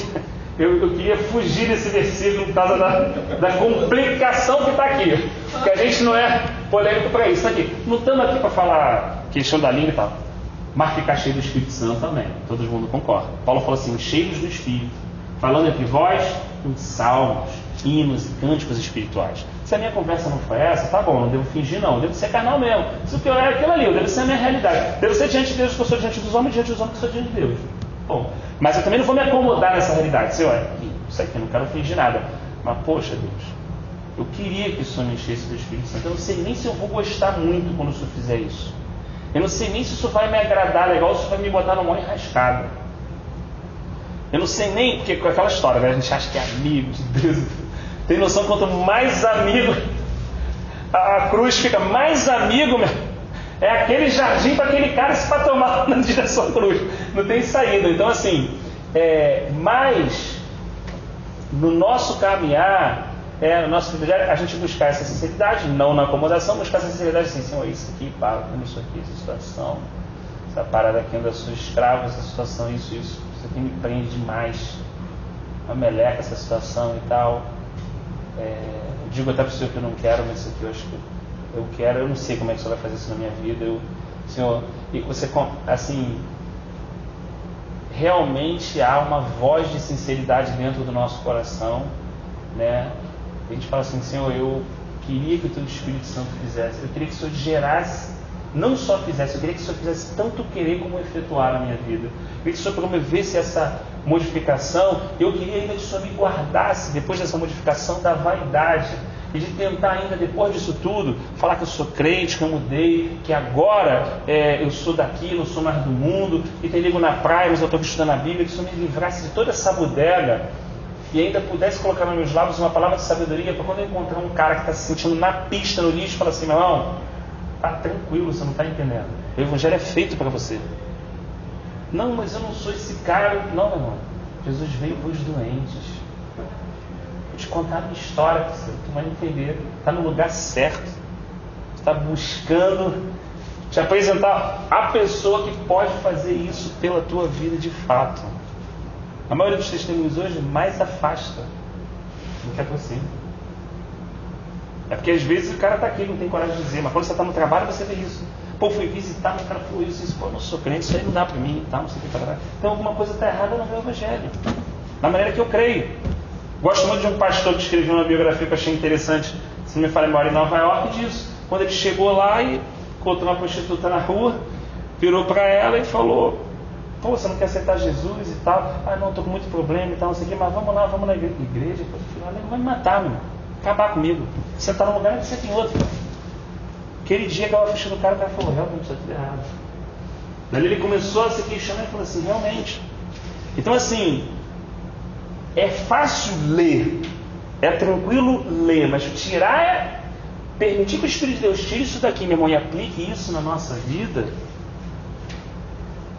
Speaker 1: Eu queria fugir desse versículo por causa da complicação que está aqui, porque a gente não é polêmico para isso. Tá aqui. Não estamos aqui para falar questão da língua e tal, mas ficar cheio do Espírito Santo também, todo mundo concorda. Paulo fala assim, cheios do Espírito, falando entre vós em salmos, hinos e cânticos espirituais. Se a minha conversa não foi essa, tá bom, não devo fingir não, eu devo ser carnal mesmo. Se o que eu é aquilo ali, eu devo ser a minha realidade. Devo ser diante de Deus que eu sou diante dos homens, diante dos homens que eu sou diante de Deus. Bom, mas eu também não vou me acomodar nessa realidade. Se isso aqui, eu não quero fingir nada. Mas, poxa Deus, eu queria que o Senhor me enchesse do Espírito Santo. Eu não sei nem se eu vou gostar muito quando o Senhor fizer isso. Eu não sei nem se isso vai me agradar legal, ou se vai me botar numa mão enrascada. Eu não sei nem, porque com aquela história, né? A gente acha que é amigo de Deus. Tem noção que quanto mais amigo, a cruz fica mais amigo, meu. É aquele jardim para aquele cara se para tomar na direção da cruz. Não tem saída. Então, assim, mas no nosso caminhar, no nosso fidelidade, a gente buscar essa sinceridade, não na acomodação, buscar essa sinceridade assim, Senhor, isso aqui, para com isso aqui, essa situação, essa parada aqui onde eu sou escravo, essa situação, isso aqui me prende demais, uma meleca essa situação e tal. Eu digo até para o Senhor que eu não quero, mas isso aqui eu acho que eu quero, eu não sei como é que o Senhor vai fazer isso na minha vida. Senhor, e você, assim, realmente há uma voz de sinceridade dentro do nosso coração, né? A gente fala assim, Senhor, eu queria que o Teu Espírito Santo fizesse, eu queria que o Senhor gerasse, não só fizesse, eu queria que o Senhor fizesse tanto querer como efetuar na minha vida. Eu queria que o Senhor promovesse essa modificação. Eu queria ainda que o Senhor me guardasse, depois dessa modificação, da vaidade, e de tentar ainda, depois disso tudo, falar que eu sou crente, que eu mudei, que agora eu sou daqui, não sou mais do mundo, e tem ligo na praia, mas eu estou estudando a Bíblia, que o Senhor me livrasse de toda essa bodega, e ainda pudesse colocar nos meus lábios uma palavra de sabedoria, para quando eu encontrar um cara que está se sentindo na pista, no lixo, falar assim, meu irmão, tá tranquilo, você não está entendendo, o Evangelho é feito para você. Não, mas eu não sou esse cara. Não, meu irmão, Jesus veio para os doentes. Vou te contar a minha história, tu vai entender. Está no lugar certo. Está buscando te apresentar a pessoa que pode fazer isso pela tua vida de fato. A maioria dos testemunhos hoje mais afasta do que aproxima. É porque às vezes o cara está aqui, não tem coragem de dizer, mas quando você está no trabalho você vê isso. Pô, fui visitar, o cara falou isso, pô, eu não sou crente, isso aí não dá para mim e tal, não sei o que para. Então alguma coisa está errada no meu Evangelho, da maneira que eu creio. Gosto muito de um pastor que escreveu uma biografia que eu achei interessante, se não me falha a memória, em Nova York, disso. Quando ele chegou lá e encontrou uma prostituta na rua, virou para ela e falou, pô, você não quer aceitar Jesus e tal? Ah, não, estou com muito problema e tal, não sei o que, mas vamos lá, vamos na igreja. Eu falei, ele vai me matar, meu, acabar comigo. Sentar num lugar e você tem outro. Aquele dia que ela fechou no cara, o cara falou, realmente, isso é tudo errado. Daí ele começou a se questionar e falou assim, realmente. Então assim, é fácil ler, é tranquilo ler, mas permitir que o Espírito de Deus tire isso daqui, meu irmão, e aplique isso na nossa vida,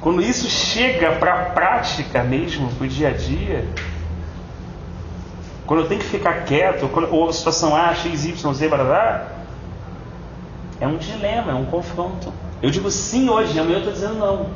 Speaker 1: quando isso chega para a prática mesmo, para o dia a dia, quando eu tenho que ficar quieto, ou a situação A, X, Y, Z, blá, é um dilema, é um confronto. Eu digo sim hoje, amanhã eu estou dizendo não.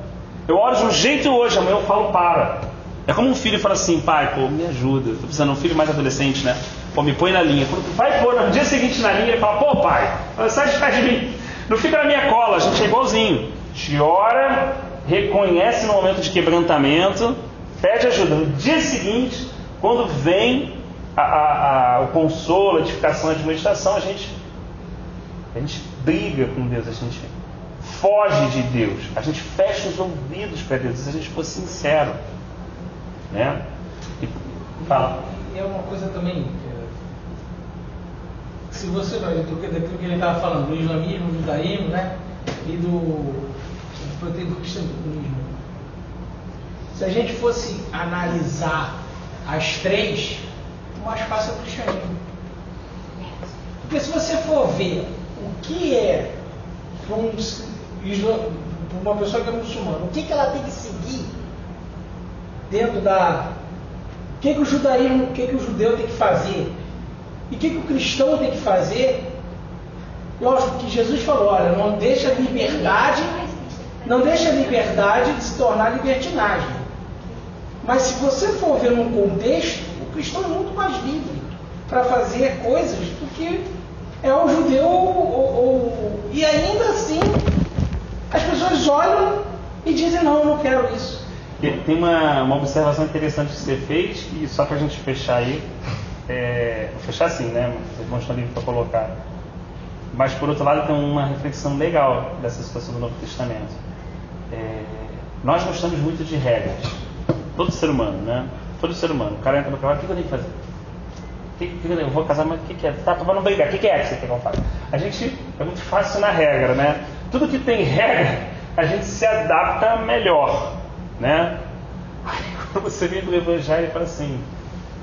Speaker 1: Eu oro de um jeito hoje, amanhã eu falo para. É como um filho fala assim, pai, pô, me ajuda. Estou precisando de um filho mais adolescente, né? Pô, me põe na linha. Quando tu vai pôr no dia seguinte na linha, ele fala, pô, pai, sai de perto de mim. Não fica na minha cola, a gente é igualzinho. A gente ora, reconhece no momento de quebrantamento, pede ajuda. No dia seguinte, quando vem o consolo, a edificação, a administração, a gente briga com Deus, a gente foge de Deus, a gente fecha os ouvidos para Deus, se a gente for sincero, né? Fala.
Speaker 3: E é uma coisa também, se você vai daquilo que ele estava falando, do islamismo, do judaísmo, né? E do cristianismo. Se a gente fosse analisar as três, o mais fácil é o cristianismo. Porque se você for ver o que é para uma pessoa que é muçulmana, o que ela tem que seguir dentro da... O que o judaísmo, o que o judeu tem que fazer e o que o cristão tem que fazer. Lógico que Jesus falou, olha, não deixa a liberdade de se tornar libertinagem. Mas se você for ver num contexto, o cristão é muito mais livre para fazer coisas do que é o judeu. E ainda assim, as pessoas olham e dizem, não, eu não quero isso.
Speaker 1: Tem uma observação interessante que você fez, e só para a gente fechar aí, vou fechar assim, né? Os irmãos estão livres para colocar. Mas, por outro lado, tem uma reflexão legal dessa situação do Novo Testamento. Nós gostamos muito de regras. Todo ser humano, né? Todo ser humano. O cara entra no trabalho, o que eu tenho que fazer? Eu vou casar, mas o que é? Tá, para não brigar, o que é que você quer que eu faça? A gente é muito fácil na regra, né? Tudo que tem regra, a gente se adapta melhor, né? Aí quando você vem do Evangelho e fala assim,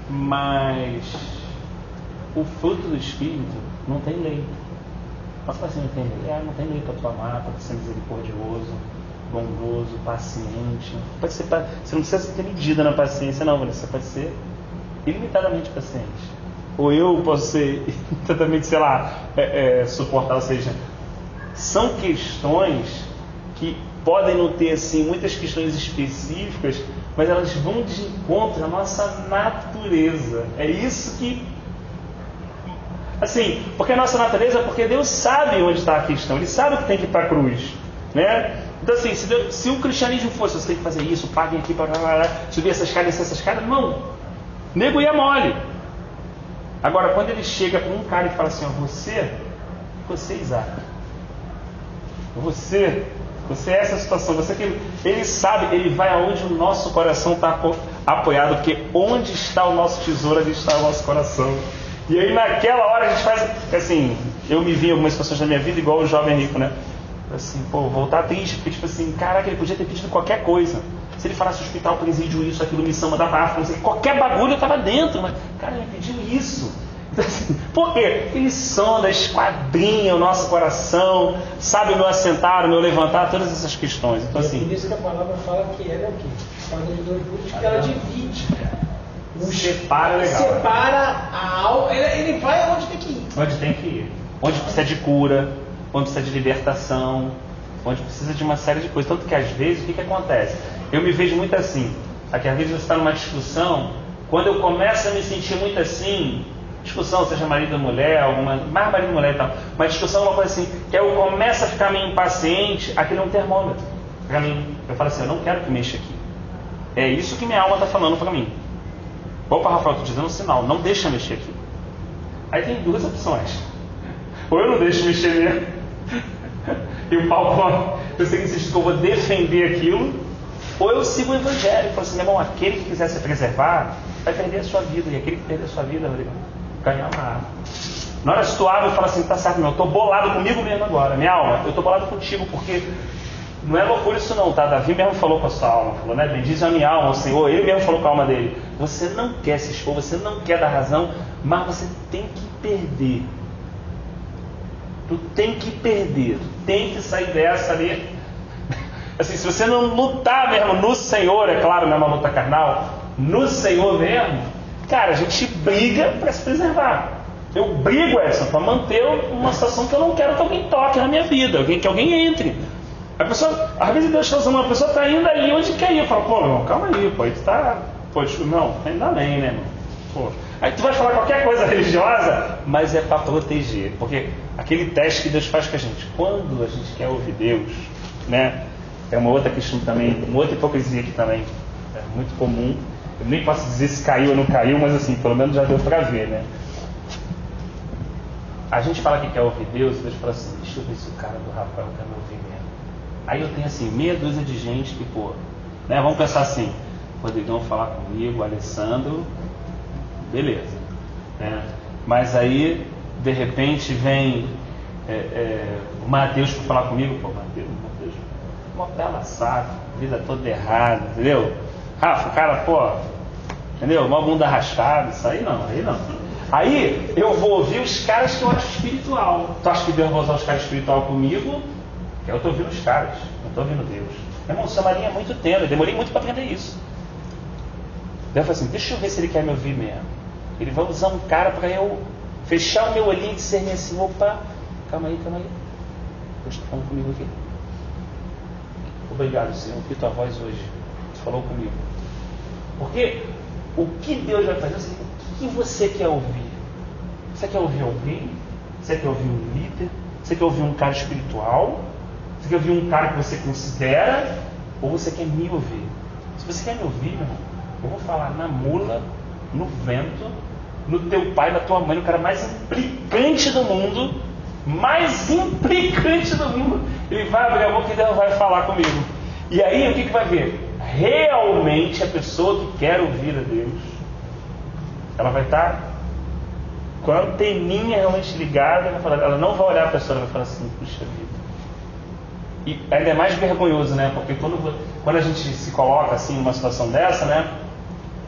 Speaker 1: mas o fruto do Espírito não tem lei. Mas assim, não tem lei? Não tem lei para tu amar, para ser misericordioso, bondoso, paciente. Pode ser, você não precisa ter medida na paciência, não, você pode ser ilimitadamente paciente. Ou eu posso ser ilimitadamente, sei lá, suportar, ou seja, são questões que podem não ter assim, muitas questões específicas, mas elas vão de encontro à nossa natureza. É isso que... Assim, porque a nossa natureza, porque Deus sabe onde está a questão, Ele sabe que tem que ir para a cruz, né? Então assim, se o cristianismo fosse, você tem que fazer isso, paguem aqui, subir essa escada, descer essa escada, não, nego ia mole. Agora, quando ele chega para um cara e fala assim, ó, você Isaac, você é essa situação, você que ele sabe, ele vai aonde o nosso coração está apoiado, porque onde está o nosso tesouro, ali está o nosso coração. E aí naquela hora a gente faz, assim, eu me vi em algumas situações da minha vida igual o jovem rico, né? Assim, voltar triste, porque tipo assim, caraca, ele podia ter pedido qualquer coisa. Se ele falasse hospital, presídio, isso, aquilo, missão, mandar para África, não sei, qualquer bagulho eu estava dentro, mas, cara, ele pediu isso. Então, assim, por quê? Ele sonda, esquadrinha o nosso coração, sabe o meu assentar, o meu levantar, todas essas questões. Então, assim,
Speaker 3: por isso que a palavra fala que ela é o quê? Fala de dois grupos, que ela divide.
Speaker 1: Separa legal.
Speaker 3: Separa a alma, ele vai onde tem que ir.
Speaker 1: Onde tem que ir. Onde precisa de cura, onde precisa de libertação, onde precisa de uma série de coisas. Tanto que às vezes, o que acontece? Eu me vejo muito assim. Aqui às vezes você está numa discussão, quando eu começo a me sentir muito assim, discussão, seja marido ou mulher, mais marido e mulher e tal, mas discussão é uma coisa assim, que eu começo a ficar meio impaciente, aquilo é um termômetro. Para mim, eu falo assim, eu não quero que mexa aqui. É isso que minha alma está falando para mim. Opa, Rafael, estou te dando um sinal, não deixa mexer aqui. Aí tem duas opções. Ou eu não deixo mexer mesmo, e o pau come, eu sei que insiste que eu vou defender aquilo, ou eu sigo o Evangelho e falo assim, meu irmão, aquele que quiser se preservar, vai perder a sua vida, e aquele que perder a sua vida, vai ganhar uma arma. Na hora de tu abre, eu falo assim, tá certo, meu, eu estou bolado comigo mesmo agora, minha alma, eu estou bolado contigo, porque não é loucura isso não, tá? Davi mesmo falou com a sua alma, falou, né? Bendiz a minha alma, o Senhor, ele mesmo falou com a alma dele. Você não quer se expor, você não quer dar razão, mas você tem que perder. Tu tem que perder, tu tem que sair dessa ali. Assim, se você não lutar mesmo no Senhor, é claro, não é uma luta carnal, no Senhor mesmo, Cara, a gente briga para se preservar. Eu brigo, Edson, para manter uma situação que eu não quero que alguém toque na minha vida, que alguém entre. A pessoa, às vezes Deus está usando uma pessoa está indo ali onde quer ir. Eu falo, pô, irmão, calma aí, pô, tu tá. Pô, não, ainda bem, né, irmão? Pô. Aí tu vai falar qualquer coisa religiosa, mas é para proteger. Porque aquele teste que Deus faz com a gente, quando a gente quer ouvir Deus, né? É uma outra questão também, uma outra hipocrisia que também é muito comum. Eu nem posso dizer se caiu ou não caiu, mas assim, pelo menos já deu para ver, né? A gente fala que quer ouvir Deus, e Deus fala assim, deixa eu ver se o cara do Rafael quer me ouvir mesmo. Aí eu tenho assim, meia dúzia de gente que, pô, né, vamos pensar assim, Rodrigão falar comigo, Alessandro, beleza. Né? Mas aí, de repente, vem o Mateus para falar comigo, pô, Mateus, uma bela saca, vida toda errada, entendeu? Rafa, cara, pô, entendeu? Uma bunda rascada, isso aí não, aí não. Aí eu vou ouvir os caras que eu acho espiritual. Tu acha que Deus vai usar os caras espiritual comigo? Eu estou ouvindo os caras, não estou ouvindo Deus. Meu irmão, essa marinha é muito tênue, eu demorei muito para aprender isso. Deus falou assim, deixa eu ver se ele quer me ouvir mesmo. Ele vai usar um cara para eu fechar o meu olhinho e discernir assim, opa, calma aí. Deus está falando comigo aqui. Obrigado, Senhor, ouvi tua voz hoje. Você falou comigo. Porque o que Deus vai fazer é o seguinte, o que você quer ouvir? Você quer ouvir alguém? Você quer ouvir um líder? Você quer ouvir um cara espiritual? Você quer ouvir um cara que você considera? Ou você quer me ouvir? Se você quer me ouvir, meu irmão, eu vou falar na mula, no vento, no teu pai, na tua mãe, no cara mais implicante do mundo. Ele vai abrir a boca e Deus vai falar comigo. E aí o que vai ver? Realmente a pessoa que quer ouvir a Deus, ela vai estar com a anteninha realmente ligada, ela não vai olhar para a pessoa, ela vai falar assim, puxa vida. E ainda é mais vergonhoso, né? Porque quando a gente se coloca assim numa situação dessa, né?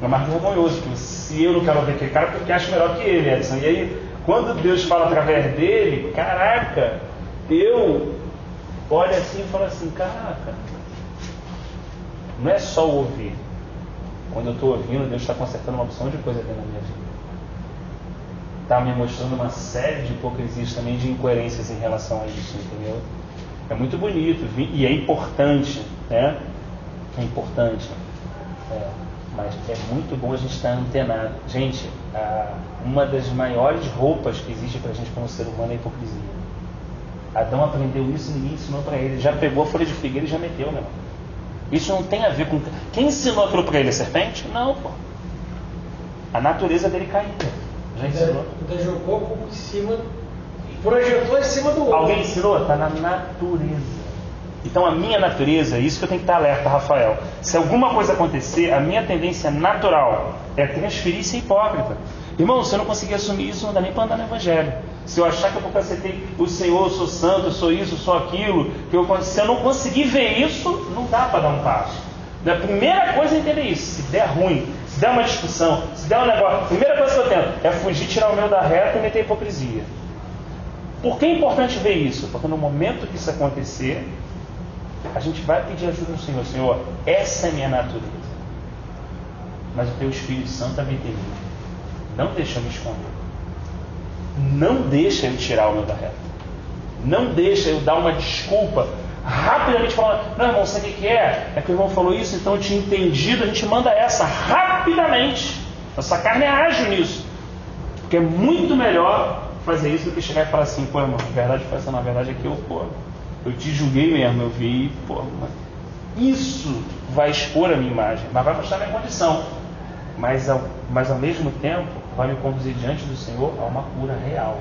Speaker 1: É mais vergonhoso, porque se eu não quero ouvir aquele cara, porque acho melhor que ele, Edson. E aí, quando Deus fala através dele, caraca, eu olho assim e falo assim, caraca, não é só ouvir. Quando eu estou ouvindo, Deus está consertando uma opção de coisa dentro da minha vida. Está me mostrando uma série de hipocrisias também, de incoerências em relação a isso, entendeu? É muito bonito e é importante, né? É importante. Mas é muito bom a gente estar antenado. Gente, uma das maiores roupas que existe para a gente como ser humano é a hipocrisia. Adão aprendeu isso e ninguém ensinou para ele. Ele já pegou a folha de figueira e já meteu, meu irmão. Isso não tem a ver com... Quem ensinou aquilo para ele? A serpente? Não, pô. A natureza dele caída. Já ensinou.
Speaker 3: Ainda jogou por cima, projetou em cima do outro.
Speaker 1: Alguém ensinou? Está na natureza. Então a minha natureza, é isso que eu tenho que estar alerta, Rafael. Se alguma coisa acontecer, a minha tendência natural é transferir e ser hipócrita. Irmão, se eu não conseguir assumir isso, não dá nem para andar no Evangelho. Se eu achar que eu capacitei o Senhor, eu sou santo, eu sou isso, eu sou aquilo, se eu não conseguir ver isso, não dá para dar um passo. A primeira coisa é entender isso. Se der ruim, se der uma discussão, se der um negócio, a primeira coisa que eu tento é fugir, tirar o meu da reta e meter hipocrisia. Por que é importante ver isso? Porque no momento que isso acontecer, a gente vai pedir ajuda ao Senhor. Senhor, essa é a minha natureza. Mas o teu Espírito Santo habita em mim. Não deixa eu me esconder. Não deixa eu tirar o meu da reta. Não deixa eu dar uma desculpa. Rapidamente falando, não, irmão, sabe o que é? É que o irmão falou isso, então eu tinha entendido, a gente manda essa rapidamente. Nossa carne é ágil nisso. Porque é muito melhor fazer isso do que chegar e falar assim, pô, irmão, a verdade foi essa, na verdade é que eu te julguei mesmo, eu vi, pô, isso vai expor a minha imagem, mas vai mostrar a minha condição. Mas ao mesmo tempo, vai me conduzir diante do Senhor a uma cura real.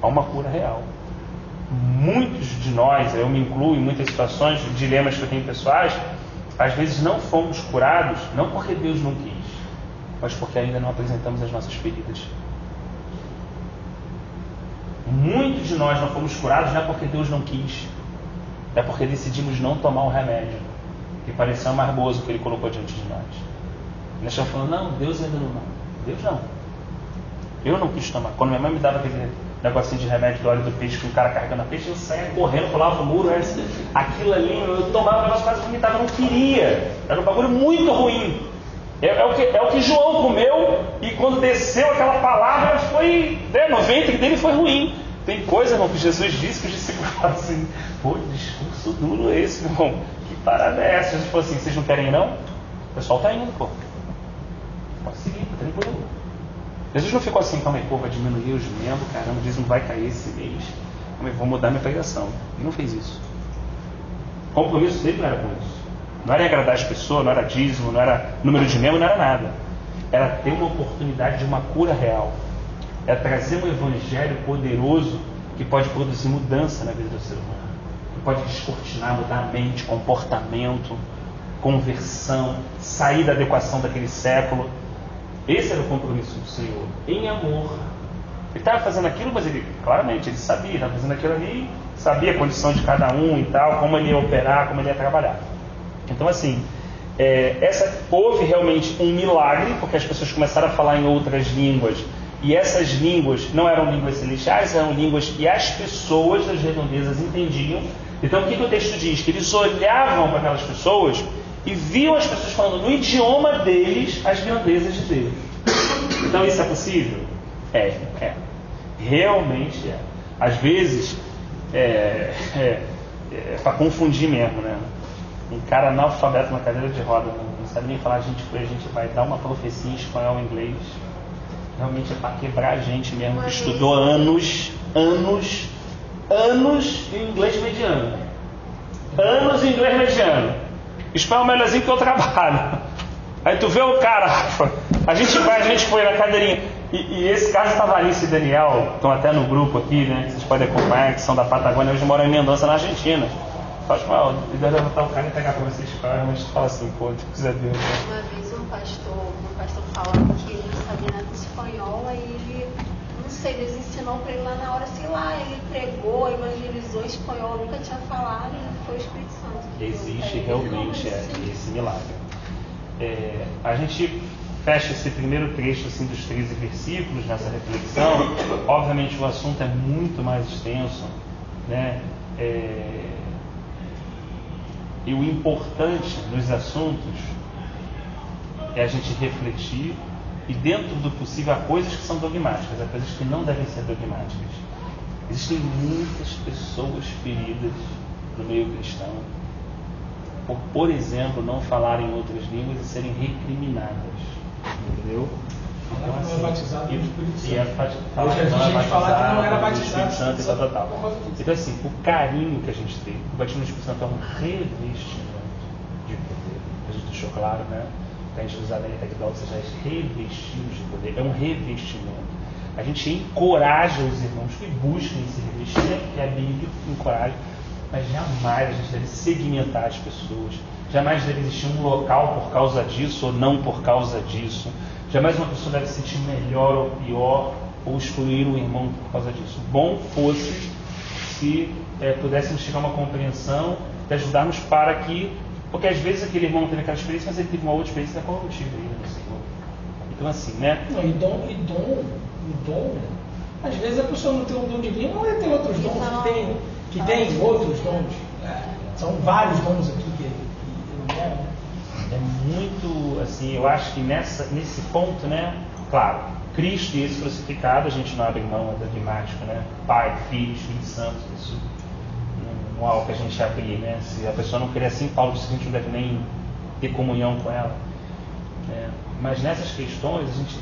Speaker 1: A uma cura real. Muitos de nós, eu me incluo em muitas situações, dilemas que eu tenho pessoais, às vezes não fomos curados, não porque Deus não quis, mas porque ainda não apresentamos as nossas feridas. Muitos de nós não fomos curados não é porque Deus não quis, é porque decidimos não tomar o remédio que parecia mais bozo que Ele colocou diante de nós. Nós estamos falando, não, Deus ainda não. Deus não. Eu não quis tomar. Quando minha mãe me dava aquele negocinho de remédio do óleo do peixe, com o cara carregando a peixe, eu saía correndo, pulava o muro, aquilo ali, eu tomava o negócio, quase vomitava, eu não queria. Era um bagulho muito ruim. É o que João comeu, e quando desceu aquela palavra, foi, no ventre dele foi ruim. Tem coisa, irmão, que Jesus disse que os discípulos falam assim: pô, discurso duro esse, irmão. Que parada é essa? Jesus falou assim: vocês não querem ir, não? O pessoal está indo, pô. Pode seguir, tá tranquilo. Jesus não ficou assim: calma aí, pô, vai diminuir os membros, caramba, Jesus não vai cair esse mês. Calma aí, vou mudar minha pregação. Ele não fez isso. O compromisso dele não era com isso. Não era agradar as pessoas, não era dízimo, não era número de membros, não era nada. Era ter uma oportunidade de uma cura real. É trazer um evangelho poderoso que pode produzir mudança na vida do ser humano, que pode descortinar, mudar a mente, comportamento, conversão, sair da adequação daquele século. Esse era o compromisso do Senhor, em amor. Ele estava fazendo aquilo, mas ele, claramente, ele sabia, estava fazendo aquilo ali, sabia a condição de cada um e tal, como ele ia operar, como ele ia trabalhar. Então, assim, houve realmente um milagre, porque as pessoas começaram a falar em outras línguas. E essas línguas não eram línguas celestiais, eram línguas que as pessoas das redondezas entendiam. Então o que o texto diz? Que eles olhavam para aquelas pessoas e viam as pessoas falando no idioma deles as grandezas de Deus. Então isso é possível? É. Realmente é. Às vezes é para confundir mesmo, né? Um cara analfabeto na cadeira de roda, não sabe nem falar, a gente vai dar uma profecia em espanhol, em inglês. Realmente é para quebrar a gente mesmo, que estudou anos em inglês mediano. Anos em inglês mediano. Espanhol melhorzinho que eu trabalho. Aí tu vê o cara, a gente foi na cadeirinha. E esse caso estava Alice e Daniel, estão até no grupo aqui, né? Vocês podem acompanhar, que são da Patagônia, hoje moram em Mendoza, na Argentina. Faz mal, e deve levantar o cara e pegar para vocês, mas tu fala assim, pô, tu quiser ver.
Speaker 7: Uma vez um pastor falando que ele não sabia nada de espanhol, aí ele, não sei, Deus ensinou para ele lá na hora, sei lá, ele pregou, evangelizou espanhol, nunca tinha falado, e foi o Espírito Santo.
Speaker 1: Existe realmente esse milagre. A gente fecha esse primeiro trecho assim, dos 13 versículos nessa reflexão. Obviamente o assunto é muito mais extenso, né? E o importante nos assuntos é a gente refletir e, dentro do possível, há coisas que são dogmáticas, há coisas que não devem ser dogmáticas. Existem muitas pessoas feridas no meio cristão por exemplo, não falarem outras línguas e serem recriminadas. Entendeu?
Speaker 3: Então, assim, não é batizado no Espírito Santo.
Speaker 1: E é falar que não é batizado no Espírito Santo e tal. Então, assim, o carinho que a gente tem, o batismo no Espírito Santo é um revestimento de poder. A gente deixou claro, né? Que a gente usa a lei da que seja revestidos de poder. É um revestimento. A gente encoraja os irmãos que busquem esse revestimento, que é bíblico, encoraja, mas jamais a gente deve segmentar as pessoas. Jamais deve existir um local por causa disso ou não por causa disso. Jamais uma pessoa deve se sentir melhor ou pior ou excluir um irmão por causa disso. Bom fosse se pudéssemos chegar a uma compreensão de ajudarmos para que... Porque às vezes aquele irmão teve aquela experiência, mas ele teve uma outra experiência da qual eu tive ainda no Senhor. Então assim, né?
Speaker 3: Não, e dom, às vezes a pessoa não tem um dom divino, ou ela tem outros dons que tem outros dons. São vários dons aqui que eu não quero.
Speaker 1: É muito, assim, eu acho que nesse ponto, né, claro, Cristo e esse crucificado, a gente não abre mão, é dogmático, né? Pai, Filho, Espírito Santo, isso não é algo que a gente abrir, né? Se a pessoa não querer assim, Paulo disse que a gente não deve nem ter comunhão com ela. Mas nessas questões, a gente,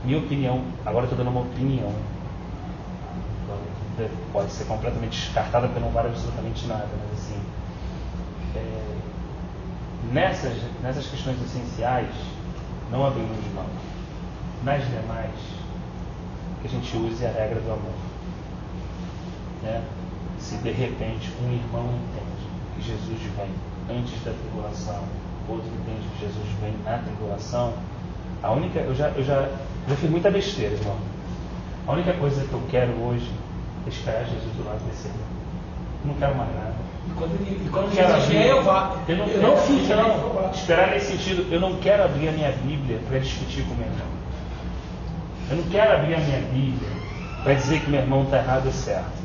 Speaker 1: minha opinião, agora eu estou dando uma opinião, pode ser completamente descartada porque não vale absolutamente nada, mas assim, nessas questões essenciais, não abrimos de mão. Nas demais, que a gente use a regra do amor. Né? Se de repente um irmão entende que Jesus vem antes da tribulação, outro entende que Jesus vem na tribulação, eu já fiz muita besteira, irmão. A única coisa que eu quero hoje é esperar Jesus do lado desse irmão. Eu não quero mais nada.
Speaker 3: E quando Jesus vier, eu não fico.
Speaker 1: Esperar nesse sentido, eu não quero abrir a minha Bíblia para discutir com o meu irmão. Eu não quero abrir a minha Bíblia para dizer que meu irmão está errado ou certo.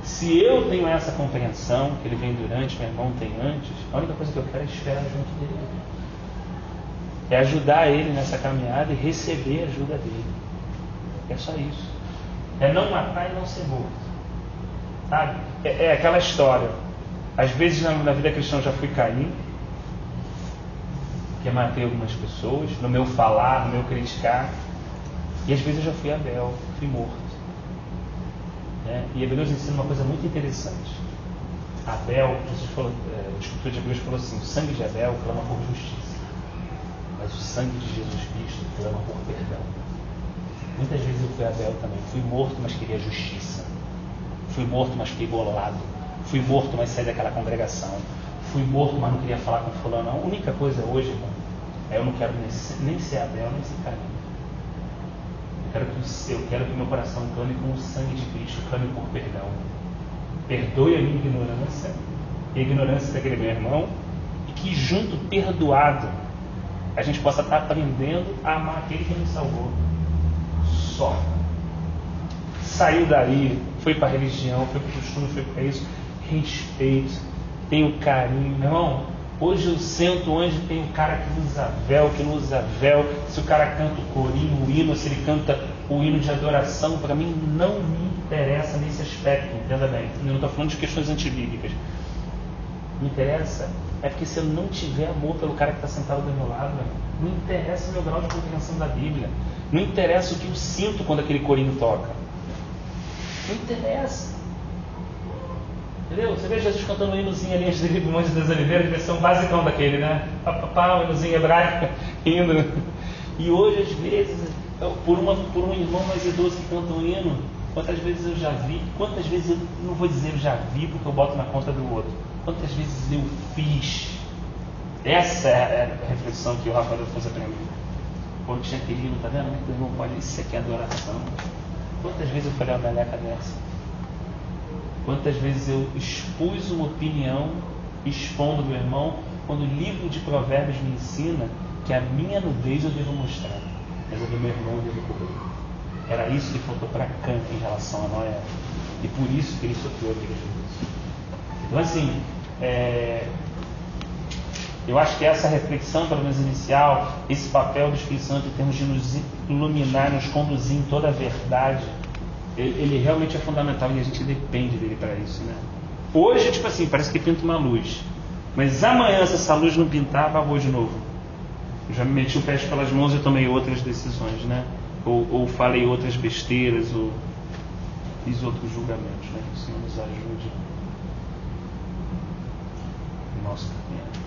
Speaker 1: Se eu tenho essa compreensão, que ele vem durante, meu irmão tem antes, a única coisa que eu quero é esperar junto dele. É ajudar ele nessa caminhada e receber a ajuda dele. É só isso. É não matar e não ser morto. Sabe? É aquela história. Às vezes na vida cristã eu já fui cair, que matei algumas pessoas, no meu falar, no meu criticar. E às vezes eu já fui Abel, fui morto. E Hebreus ensina uma coisa muito interessante. Abel, Jesus falou, o escritor de Hebreus falou assim: o sangue de Abel clama por justiça, mas o sangue de Jesus Cristo clama por perdão. Muitas vezes eu fui Abel também, fui morto, mas queria justiça. Fui morto, mas fiquei bolado. Fui morto, mas saí daquela congregação. Fui morto, mas não queria falar com fulano. A única coisa hoje, irmão, eu não quero nem ser Abel, nem ser Caim. Eu quero que meu coração clame com o sangue de Cristo, clame por perdão. Perdoe a minha ignorância e a ignorância daquele meu irmão, e que junto, perdoado, a gente possa estar aprendendo a amar aquele que nos salvou. Só. Saiu daí, foi para a religião, foi para o costume, foi para isso. Respeito, tenho carinho. Meu irmão, hoje eu sento onde tem um cara que usa véu, que não usa véu. Se o cara canta o corinho, o hino, se ele canta o hino de adoração, para mim não me interessa nesse aspecto, entenda bem. Eu não estou falando de questões antibíblicas. Me interessa é porque se eu não tiver amor pelo cara que está sentado do meu lado, não interessa o meu grau de compreensão da Bíblia. Não interessa o que eu sinto quando aquele corinho toca. Não interessa. Entendeu? Você vê Jesus cantando um hinozinho ali antes de ir para o Monte das Oliveiras, versão basicão daquele, né? Papapá, um hinozinho hebraico, indo. E hoje, às vezes, por um irmão mais idoso que canta um hino, quantas vezes eu já vi, quantas vezes eu não vou dizer eu já vi, porque eu boto na conta do outro. Quantas vezes eu fiz. Essa é a reflexão que o Rafael fez para mim. Quando tinha aquele hino, tá vendo? Meu irmão, olha, isso aqui é adoração. Quantas vezes eu falei uma meleca dessa? Quantas vezes eu expus uma opinião, expondo meu irmão, quando o livro de Provérbios me ensina que a minha nudez eu devo mostrar, mas a do meu irmão eu devo cobrir. Era isso que faltou para Cã em relação a Noé. E por isso que ele sofreu aquele juízo. Então assim, eu acho que essa reflexão, pelo menos inicial, esse papel do Espírito Santo em termos de nos iluminar, nos conduzir em toda a verdade, ele realmente é fundamental e a gente depende dele para isso, né? Hoje, tipo assim, parece que pinta uma luz, mas amanhã, se essa luz não pintar, acabou de novo. Eu já me meti o pé pelas mãos e tomei outras decisões, né? Ou falei outras besteiras, ou fiz outros julgamentos, né? Que o Senhor nos ajude no nosso caminho.